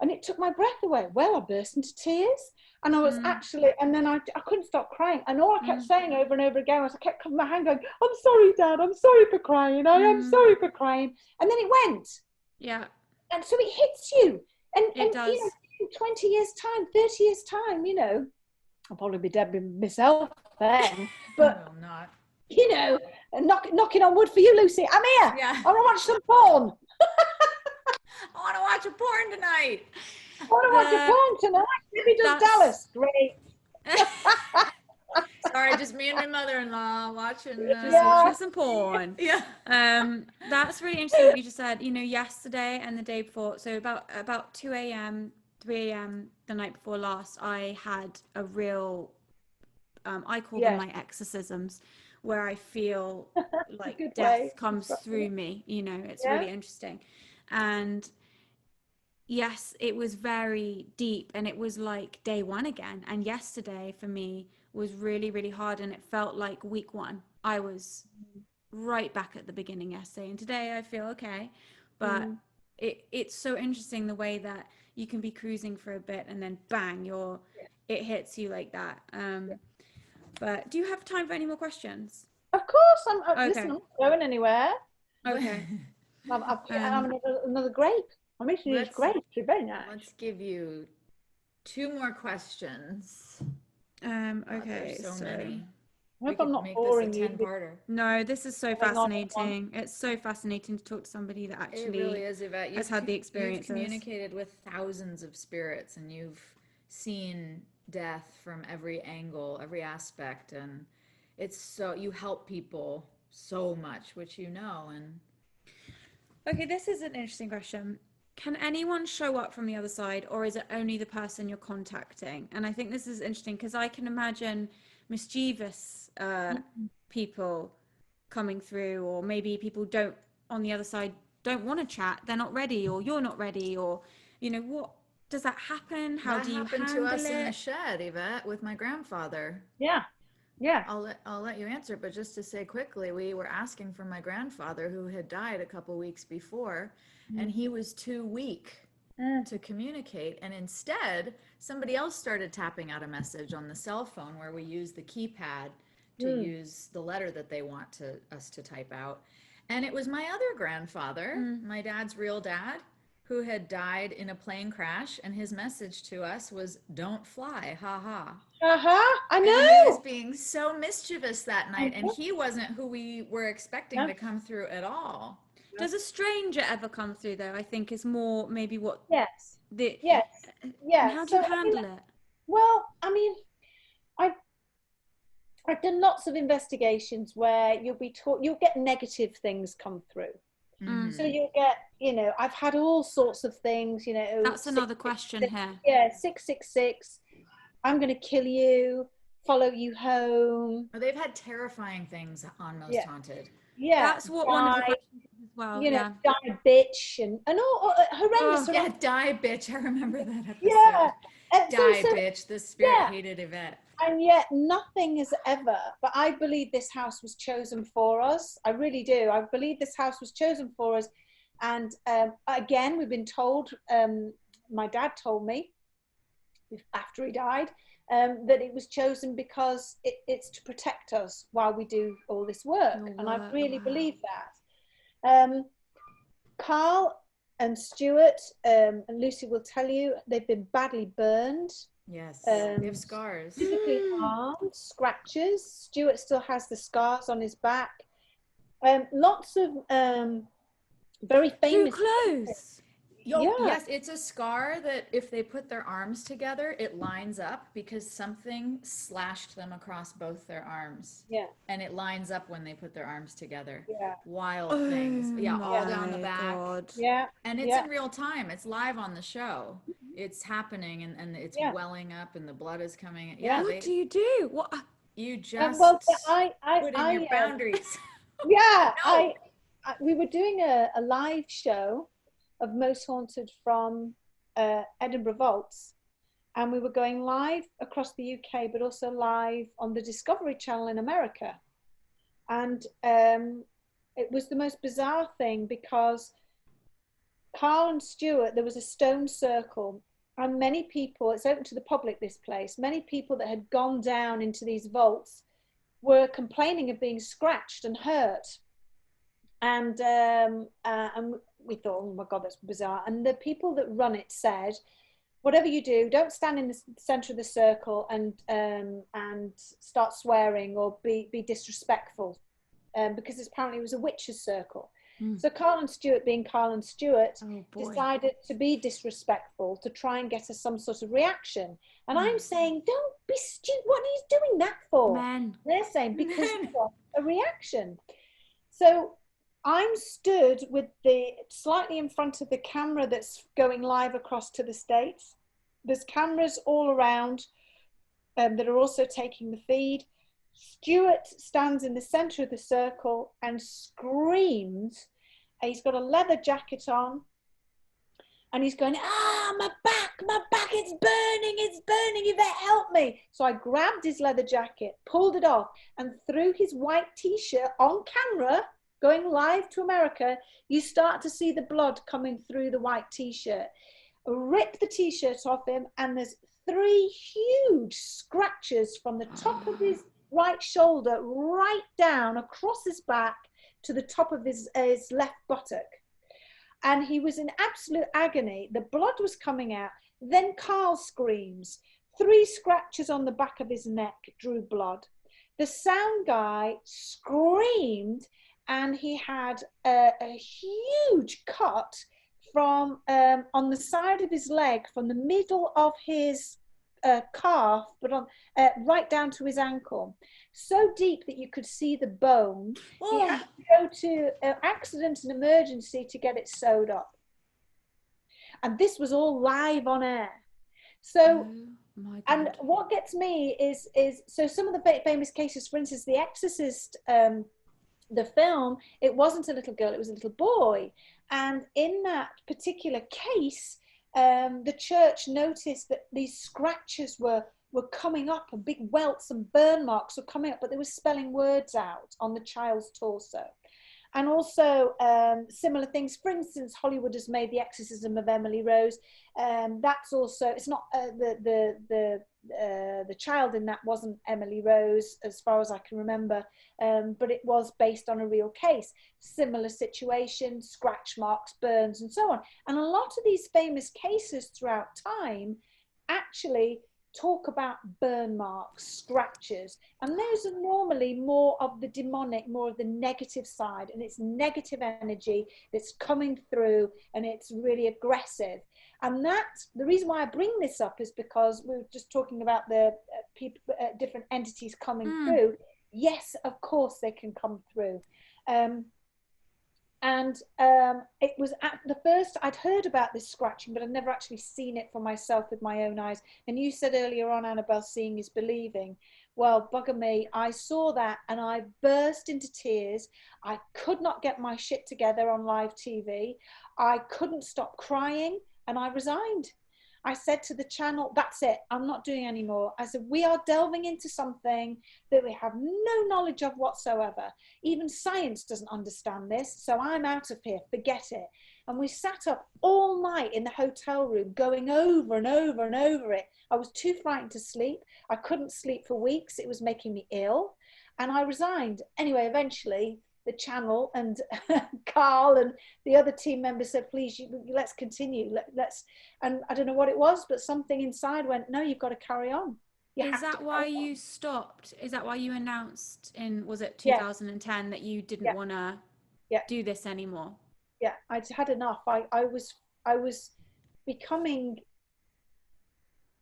and it took my breath away. Well, I burst into tears, and I was actually, and then I couldn't stop crying, and all I kept saying over and over again was, I kept covering my hand going, I'm sorry, Dad, I'm sorry for crying, I am sorry for crying, and then it went. Yeah. And so it hits you, and it does. You know, in 20 years time, 30 years time, you know, I'll probably be dead myself then, but no, not. You know, knocking on wood for you, Lucy. I'm here. Yeah. I want to watch some porn. I want to watch a porn tonight. I want to watch a porn tonight. Maybe does Dallas. Great. Sorry, just me and my mother-in-law watching some porn. Yeah. That's really interesting what you just said. You know, yesterday and the day before, so about 2 a.m., 3 a.m. the night before last, I had a real, I call them my exorcisms, where I feel like death comes through me. You know, it's really interesting. And yes, it was very deep, and it was like day one again. And yesterday for me was really, really hard, and it felt like week one. I was right back at the beginning yesterday, and today I feel okay. But it's so interesting the way that you can be cruising for a bit, and then bang, it hits you like that. But do you have time for any more questions? Of course. Listen, I'm not going anywhere. Okay. I'm another grape. I'm eating these grapes. They're very nice. Let's give you 2 more questions. Okay. So many. I hope I'm not boring you. No, this is so fascinating. It's so fascinating to talk to somebody that actually it really is, Yvette. has had the experience. You've communicated with thousands of spirits, and you've seen death from every angle, every aspect, and it's so, you help people so much, which you know. And okay, this is an interesting question. Can anyone show up from the other side, or is it only the person you're contacting? And I think this is interesting because I can imagine mischievous people coming through, or maybe people on the other side don't want to chat, they're not ready, or you're not ready, or, you know, what does that happen? How do you handle it? That happened to us in the shed, Yvette, with my grandfather. Yeah. I'll let you answer, but just to say quickly, we were asking for my grandfather, who had died a couple weeks before, and he was too weak to communicate, and instead somebody else started tapping out a message on the cell phone, where we use the keypad to use the letter that they want us to type out. And it was my other grandfather, my dad's real dad, who had died in a plane crash, and his message to us was, "Don't fly, ha ha." I know. And he was being so mischievous that night, and he wasn't who we were expecting to come through at all. Does a stranger ever come through, though? I think is more maybe what. Yes. And how do you handle it? Well, I mean, I've done lots of investigations where you'll get negative things come through. So you'll get, you know, I've had all sorts of things, you know. That's another question here. Yeah, 666. I'm going to kill you, follow you home. They've had terrifying things on Most Haunted. Yeah, that's what one of the questions is as well. You know, die bitch, and all horrendous. Yeah, die bitch. I remember that episode. Yeah, die bitch. The spirit hated Yvette. And yet nothing has ever, but I believe this house was chosen for us. I really do. I believe this house was chosen for us. And again, we've been told, my dad told me after he died, that it was chosen because it's to protect us while we do all this work. And I really believe that. Carl and Stuart and Lucy will tell you they've been badly burned. Yes, they have scars. Physically harmed, scratches. Stuart still has the scars on his back. Lots of very famous. Too close. Yes, it's a scar that if they put their arms together, it lines up because something slashed them across both their arms. Yeah. And it lines up when they put their arms together. Yeah. Wild things. Yeah, all down the back. God. Yeah. And it's in real time. It's live on the show. It's happening, and it's welling up, and the blood is coming. Yeah. What do you do? What? You just well, put in your boundaries. Yeah, No. we were doing a live show of Most Haunted from Edinburgh Vaults, and we were going live across the UK, but also live on the Discovery Channel in America. And it was the most bizarre thing because Carl and Stuart, there was a stone circle, and many people, it's open to the public, this place, many people that had gone down into these vaults were complaining of being scratched and hurt. And we thought, oh my God, that's bizarre. And the people that run it said, whatever you do, don't stand in the center of the circle and start swearing or be disrespectful, because apparently it was a witch's circle. So Carl and Stuart, being Carl and Stuart, decided to be disrespectful to try and get us some sort of reaction. And I'm saying, don't be stupid. What are you doing that for? Men. They're saying, because you want a reaction. So I'm stood with the slightly in front of the camera that's going live across to the States. There's cameras all around that are also taking the feed. Stuart stands in the center of the circle and screams. He's got a leather jacket on and he's going, my back, it's burning, Yvette, help me. So I grabbed his leather jacket, pulled it off, and through his white t-shirt on camera, going live to America, you start to see the blood coming through the white t-shirt. Rip the t-shirt off him, and there's 3 huge scratches from the top of his right shoulder right down across his back to the top of his left buttock. And he was in absolute agony. The blood was coming out. Then Carl screams. 3 scratches on the back of his neck drew blood. The sound guy screamed, and he had a huge cut from on the side of his leg, from the middle of his calf, but on right down to his ankle, so deep that you could see the bone. He had to go to accident and emergency to get it sewed up, and this was all live on air. So and what gets me is so some of the famous cases, for instance, The Exorcist, the film, it wasn't a little girl, it was a little boy. And in that particular case, the church noticed that these scratches were coming up, and big welts and burn marks were coming up, but they were spelling words out on the child's torso. And also similar things. For instance, Hollywood has made The Exorcism of Emily Rose. That's also, it's not the child in that wasn't Emily Rose, as far as I can remember, but it was based on a real case. Similar situation, scratch marks, burns, and so on. And a lot of these famous cases throughout time actually talk about burn marks, scratches, and those are normally more of the demonic, more of the negative side, and it's negative energy that's coming through, and it's really aggressive. And that's the reason why I bring this up, is because we were just talking about the people, different entities coming through. Yes, of course they can come through. It was at the first I'd heard about this scratching, but I'd never actually seen it for myself with my own eyes. And you said earlier on, Annabel, seeing is believing. Well, bugger me, I saw that and I burst into tears. I could not get my shit together on live TV. I couldn't stop crying, and I resigned. I said to the channel, that's it, I'm not doing any more. I said, we are delving into something that we have no knowledge of whatsoever. Even science doesn't understand this, so I'm out of here, forget it. And we sat up all night in the hotel room going over and over and over it. I was too frightened to sleep. I couldn't sleep for weeks. It was making me ill. And I resigned. Anyway, eventually, the channel and Carl and the other team members said, please, let's continue. Let's, and I don't know what it was, but something inside went, no, you've got to carry on. Is that why you stopped? Is that why you announced in, was it 2010, that you didn't want to do this anymore? Yeah, I'd had enough. I was becoming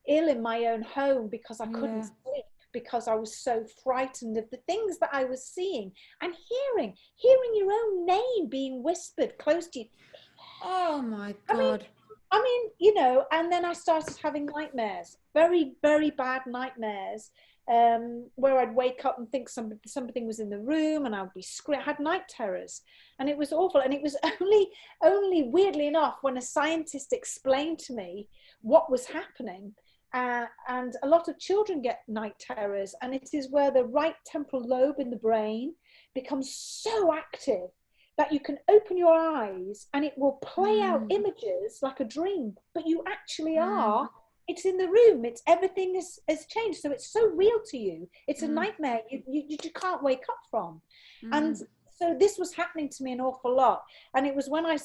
ill in my own home because I couldn't sleep, because I was so frightened of the things that I was seeing and hearing your own name being whispered close to you. Oh my God. I mean, you know, and then I started having nightmares, very, very bad nightmares. where I'd wake up and think something was in the room, and I'd be I had night terrors, and it was awful. And it was only weirdly enough, when a scientist explained to me what was happening. And a lot of children get night terrors, and it is where the right temporal lobe in the brain becomes so active that you can open your eyes and it will play out images like a dream, but you actually are. It's in the room. It's everything has changed, so it's so real to you. It's a nightmare you can't wake up from. And so this was happening to me an awful lot. And it was when I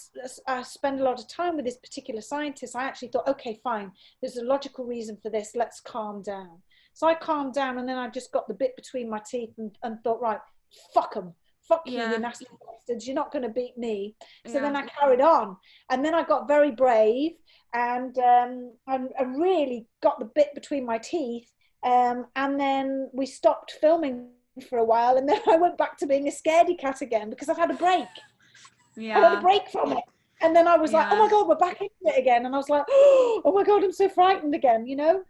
spent a lot of time with this particular scientist, I actually thought, okay, fine, there's a logical reason for this. Let's calm down. So I calmed down, and then I just got the bit between my teeth and thought, right, fuck them. Fuck you, you nasty bastards. You're not going to beat me. So then I carried on. And then I got very brave, and I really got the bit between my teeth. And then we stopped filming for a while, and then I went back to being a scaredy cat again, because I've had a break. I had a break from it. And then I was like, oh my God, we're back into it again. And I was like, oh my God, I'm so frightened again, you know?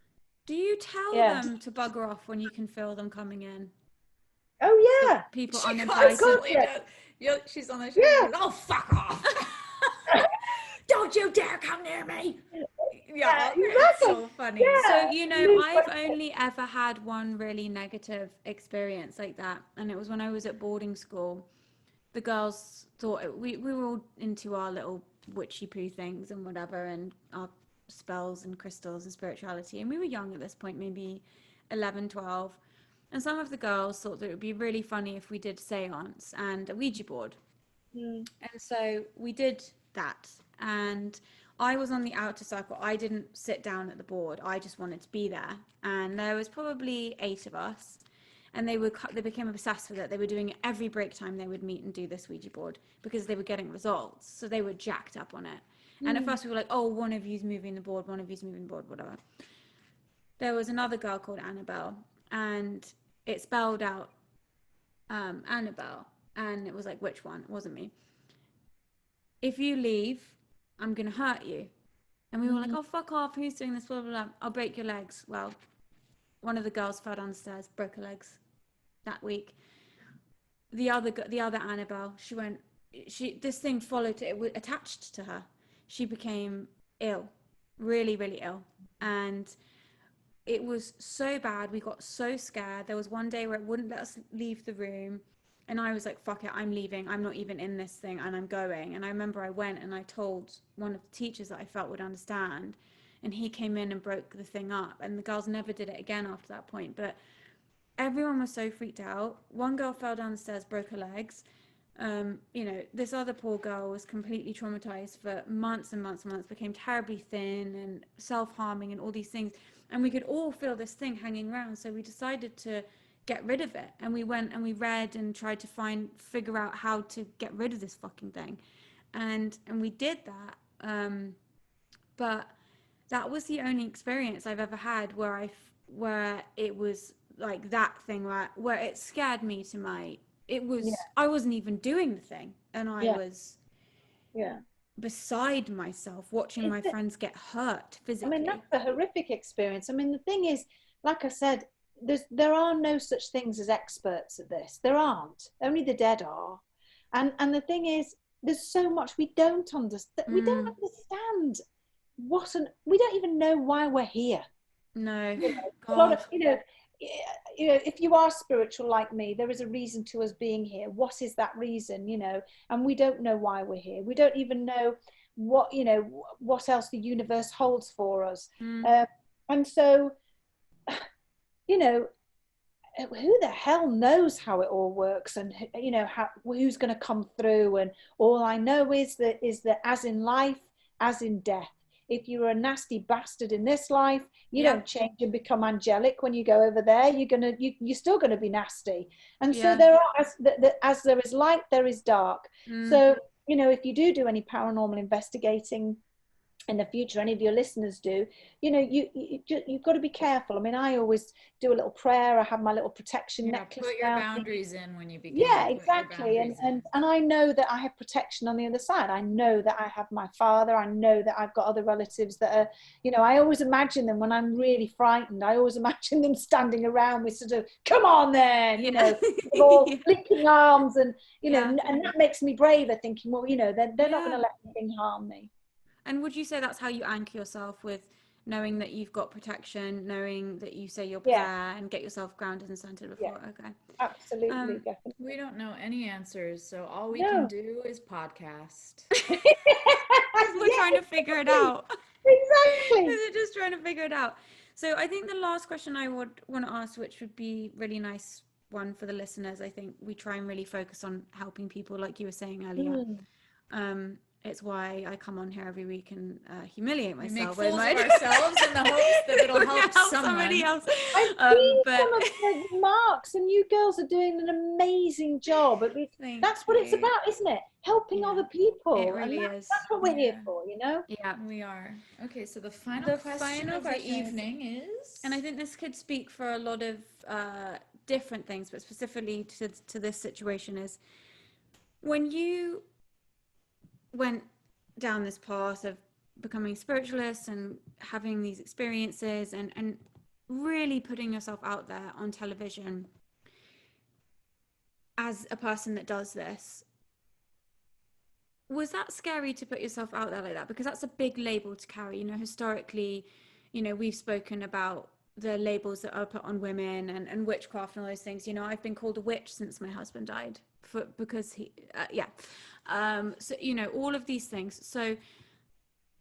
Do you tell them to bugger off when you can feel them coming in? Oh yeah, people She uninvited. constantly does. She's on the show. Yeah. Oh, fuck off! Don't you dare come near me! Yeah, exactly. So funny. Yeah. So you know, I've only ever had one really negative experience like that, and it was when I was at boarding school. The girls thought we were all into our little witchy poo things and whatever, and our spells and crystals and spirituality, and we were young at this point, maybe 11, 12. And some of the girls thought that it would be really funny if we did seance and a Ouija board. And so we did that. And I was on the outer circle. I didn't sit down at the board. I just wanted to be there. And there was probably 8 of us. And they became obsessed with it. They were doing it every break time. They would meet and do this Ouija board because they were getting results. So they were jacked up on it. And at first we were like, oh, one of you's moving the board, one of you's moving the board, whatever. There was another girl called Annabel. And it spelled out Annabel, and it was like, which one? It wasn't me. If you leave, I'm gonna hurt you. And we were like, oh, fuck off, who's doing this, blah blah blah, I'll break your legs. Well, one of the girls fell down the stairs, broke her legs that week. The other Annabel, this thing followed, it was attached to her. She became ill, really really ill, and it was so bad. We got so scared. There was one day where it wouldn't let us leave the room. And I was like, fuck it, I'm leaving. I'm not even in this thing, and I'm going. And I remember I went and I told one of the teachers that I felt would understand. And he came in and broke the thing up. And the girls never did it again after that point. But everyone was so freaked out. One girl fell down the stairs, broke her legs. You know, this other poor girl was completely traumatized for months and months and months, became terribly thin and self-harming and all these things. And we could all feel this thing hanging around. So we decided to get rid of it. And we went and we read and tried to figure out how to get rid of this fucking thing. And we did that. But that was the only experience I've ever had where it was like that thing where it scared me to I wasn't even doing the thing. And I was beside myself watching my friends get hurt physically. I mean, that's a horrific experience. I mean, the thing is, like I said, there are no such things as experts at this. There aren't. Only the dead are. And the thing is, there's so much we don't understand. We don't understand we don't even know why we're here. No. A lot of, if you are spiritual like me, there is a reason to us being here. What is that reason? And we don't know why we're here. We don't even know what else the universe holds for us. And so, who the hell knows how it all works, and who's going to come through? And all I know is that as in life, as in death, if you're a nasty bastard in this life, you don't change and become angelic when you go over there. You're still going to be nasty. And so there are, as there is light, there is dark. So if you do any paranormal investigating, in the future, any of your listeners do, you know, you've got to be careful. I mean, I always do a little prayer. I have my little protection necklace. Put your boundaries in when you begin. Yeah, exactly. And I know that I have protection on the other side. I know that I have my father. I know that I've got other relatives that are, you know, I always imagine them when I'm really frightened. I always imagine them standing around with sort of, come on then, you know, all linking arms and, you know, and that makes me braver, thinking, well, you know, they're not going to let anything harm me. And would you say that's how you anchor yourself, with knowing that you've got protection, knowing that you say your prayer and get yourself grounded and centered before? Okay. Absolutely, definitely. We don't know any answers, so all we can do is podcast. We're trying to figure it out. Exactly. We're just trying to figure it out. So I think the last question I would want to ask, which would be really nice one for the listeners, I think we try and really focus on helping people, like you were saying earlier. It's why I come on here every week and humiliate myself. We make fools of ourselves in the hopes that it'll help somebody else. I've seen some of the remarks, and you girls are doing an amazing job. That's what it's about, isn't it? Helping other people. It really is. That's what we're here for, you know? Yeah, we are. Okay, so the final question of the evening is... And I think this could speak for a lot of different things, but specifically to this situation, is when you went down this path of becoming spiritualist and having these experiences and really putting yourself out there on television as a person that does this, was that scary to put yourself out there like that? Because that's a big label to carry. You know, historically, you know, we've spoken about the labels that are put on women and witchcraft and all those things. You know, I've been called a witch since my husband died because he so, you know, all of these things. So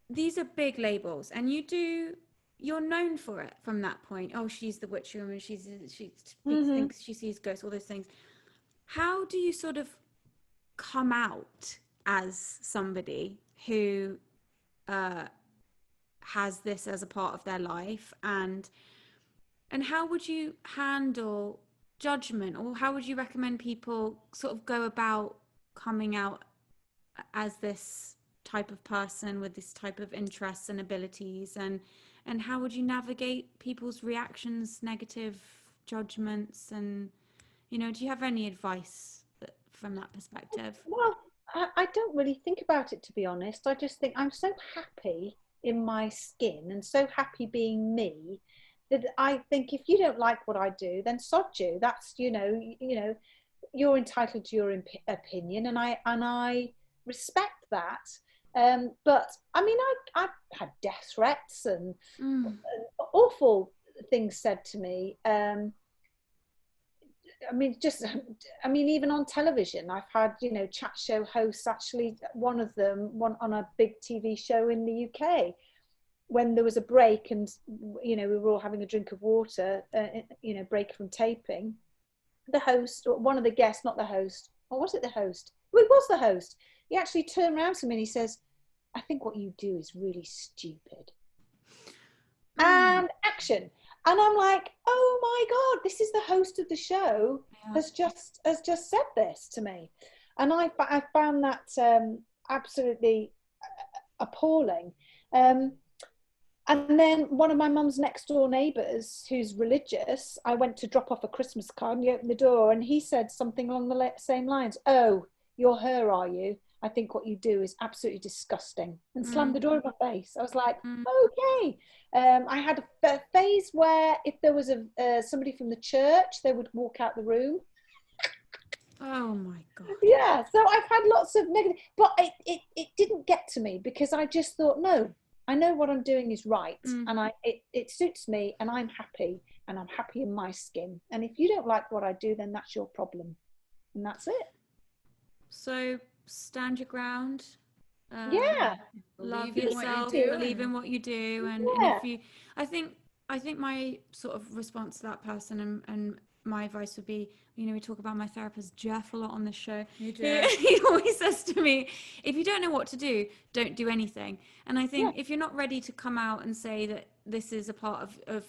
these are big labels, and you're known for it from that point. Oh, she's the witch woman, she thinks she sees ghosts, all those things. How do you sort of come out as somebody who has this as a part of their life, and how would you handle judgment, or how would you recommend people sort of go about coming out as this type of person with this type of interests and abilities, and how would you navigate people's reactions, negative judgments, and, you know, do you have any advice from that perspective? Well, I don't really think about it, to be honest. I just think I'm so happy in my skin and so happy being me that I think if you don't like what I do, then sod you. That's, you know, you're entitled to your opinion, and I respect that. But I mean, I've had death threats and awful things said to me. I mean, even on television, I've had, you know, chat show hosts, actually, one on a big TV show in the UK, when there was a break and, you know, we were all having a drink of water, you know, break from taping. The host, or one of the guests, not the host, or was it the host? Well, it was the host. He actually turned around to me and he says, I think what you do is really stupid. And action. And I'm like, oh my God, this is the host of the show has just said this to me. And I found that absolutely appalling. And then one of my mum's next door neighbours, who's religious, I went to drop off a Christmas card, and he opened the door and he said something along the same lines. Oh, you're her, are you? I think what you do is absolutely disgusting, and slammed the door in my face. I was like, okay. I had a phase where if there was somebody from the church, they would walk out the room. Oh my God. Yeah, so I've had lots of negative, but it didn't get to me because I just thought, no, I know what I'm doing is right, and it suits me, and I'm happy in my skin. And if you don't like what I do, then that's your problem, and that's it. So stand your ground. Love yourself, believe in what you do, and if you, I think my sort of response to that person and my advice would be, you know, we talk about my therapist Jeff a lot on the show. He always says to me, if you don't know what to do, don't do anything. And I think if you're not ready to come out and say that this is a part of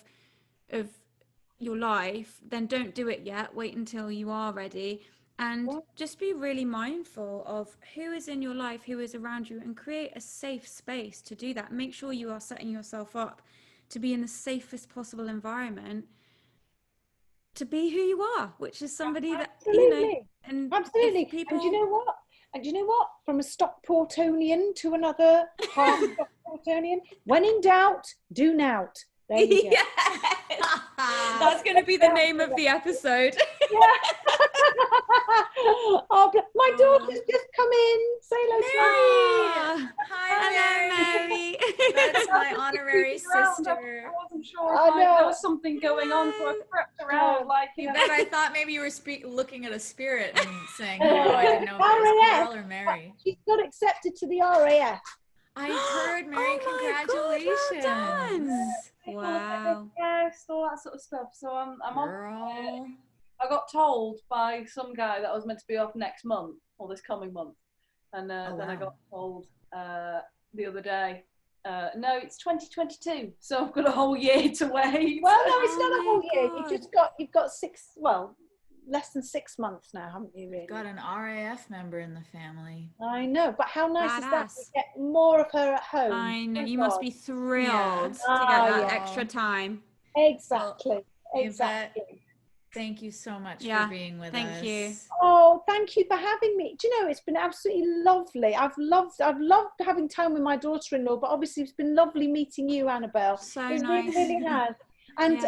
your life, then don't do it yet. Wait until you are ready. And just be really mindful of who is in your life, who is around you, and create a safe space to do that. Make sure you are setting yourself up to be in the safest possible environment to be who you are, which is somebody that, you know, and absolutely. people... And do you know what? And do you know what? From a Stockportonian to another half Stockportonian, when in doubt, do Nout. There you go. Yes. That's going to be the name of the episode. Yeah. Oh, my daughter's just come in. Say hello to Mary. Hi, Mary. That's my honorary sister. I wasn't sure if there was something going on, so I crept around But I thought maybe you were looking at a spirit and saying hello. I didn't know if it was Carol or Mary. She's got accepted to the RAF. I heard, Mary. Congratulations. God, well done. Wow. Yes, all that sort of stuff. So I'm Girl. I got told by some guy that I was meant to be off next month or this coming month, and then I got told the other day, no, it's 2022, so I've got a whole year to wait. Well, no, it's not a whole year. You've got less than 6 months now, haven't you? Really got an RAF member in the family. I know, but how nice is that to get more of her at home? I know, you must be thrilled to get that extra time. Exactly. Well, exactly. Yvette, thank you so much for being with us. Thank you. Oh, thank you for having me. Do you know, it's been absolutely lovely. I've loved having time with my daughter-in-law, but obviously it's been lovely meeting you, Annabel. So it nice. really has. And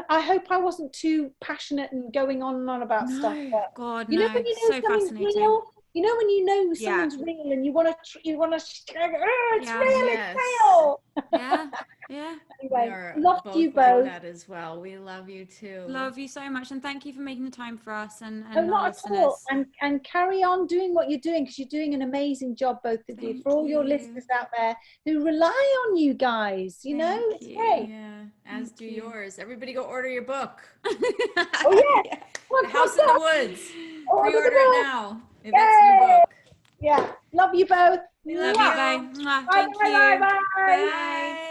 I hope I wasn't too passionate and going on and on about stuff. But God, you know when you know something's real. You know when you know something's real and you want to. It's real. It's real. Yeah. Anyway, love you both. That as well. We love you too. Love you so much, and thank you for making the time for us and not listeners. At all. And carry on doing what you're doing, because you're doing an amazing job, both of you. For all your listeners out there who rely on you guys, it's great. Yeah, as do yours. Everybody, go order your book. Oh yeah, The House in the Woods. Pre-order it now. Yvette's new book. Yeah, love you both. We love you. Bye. Thank you. Bye. Bye.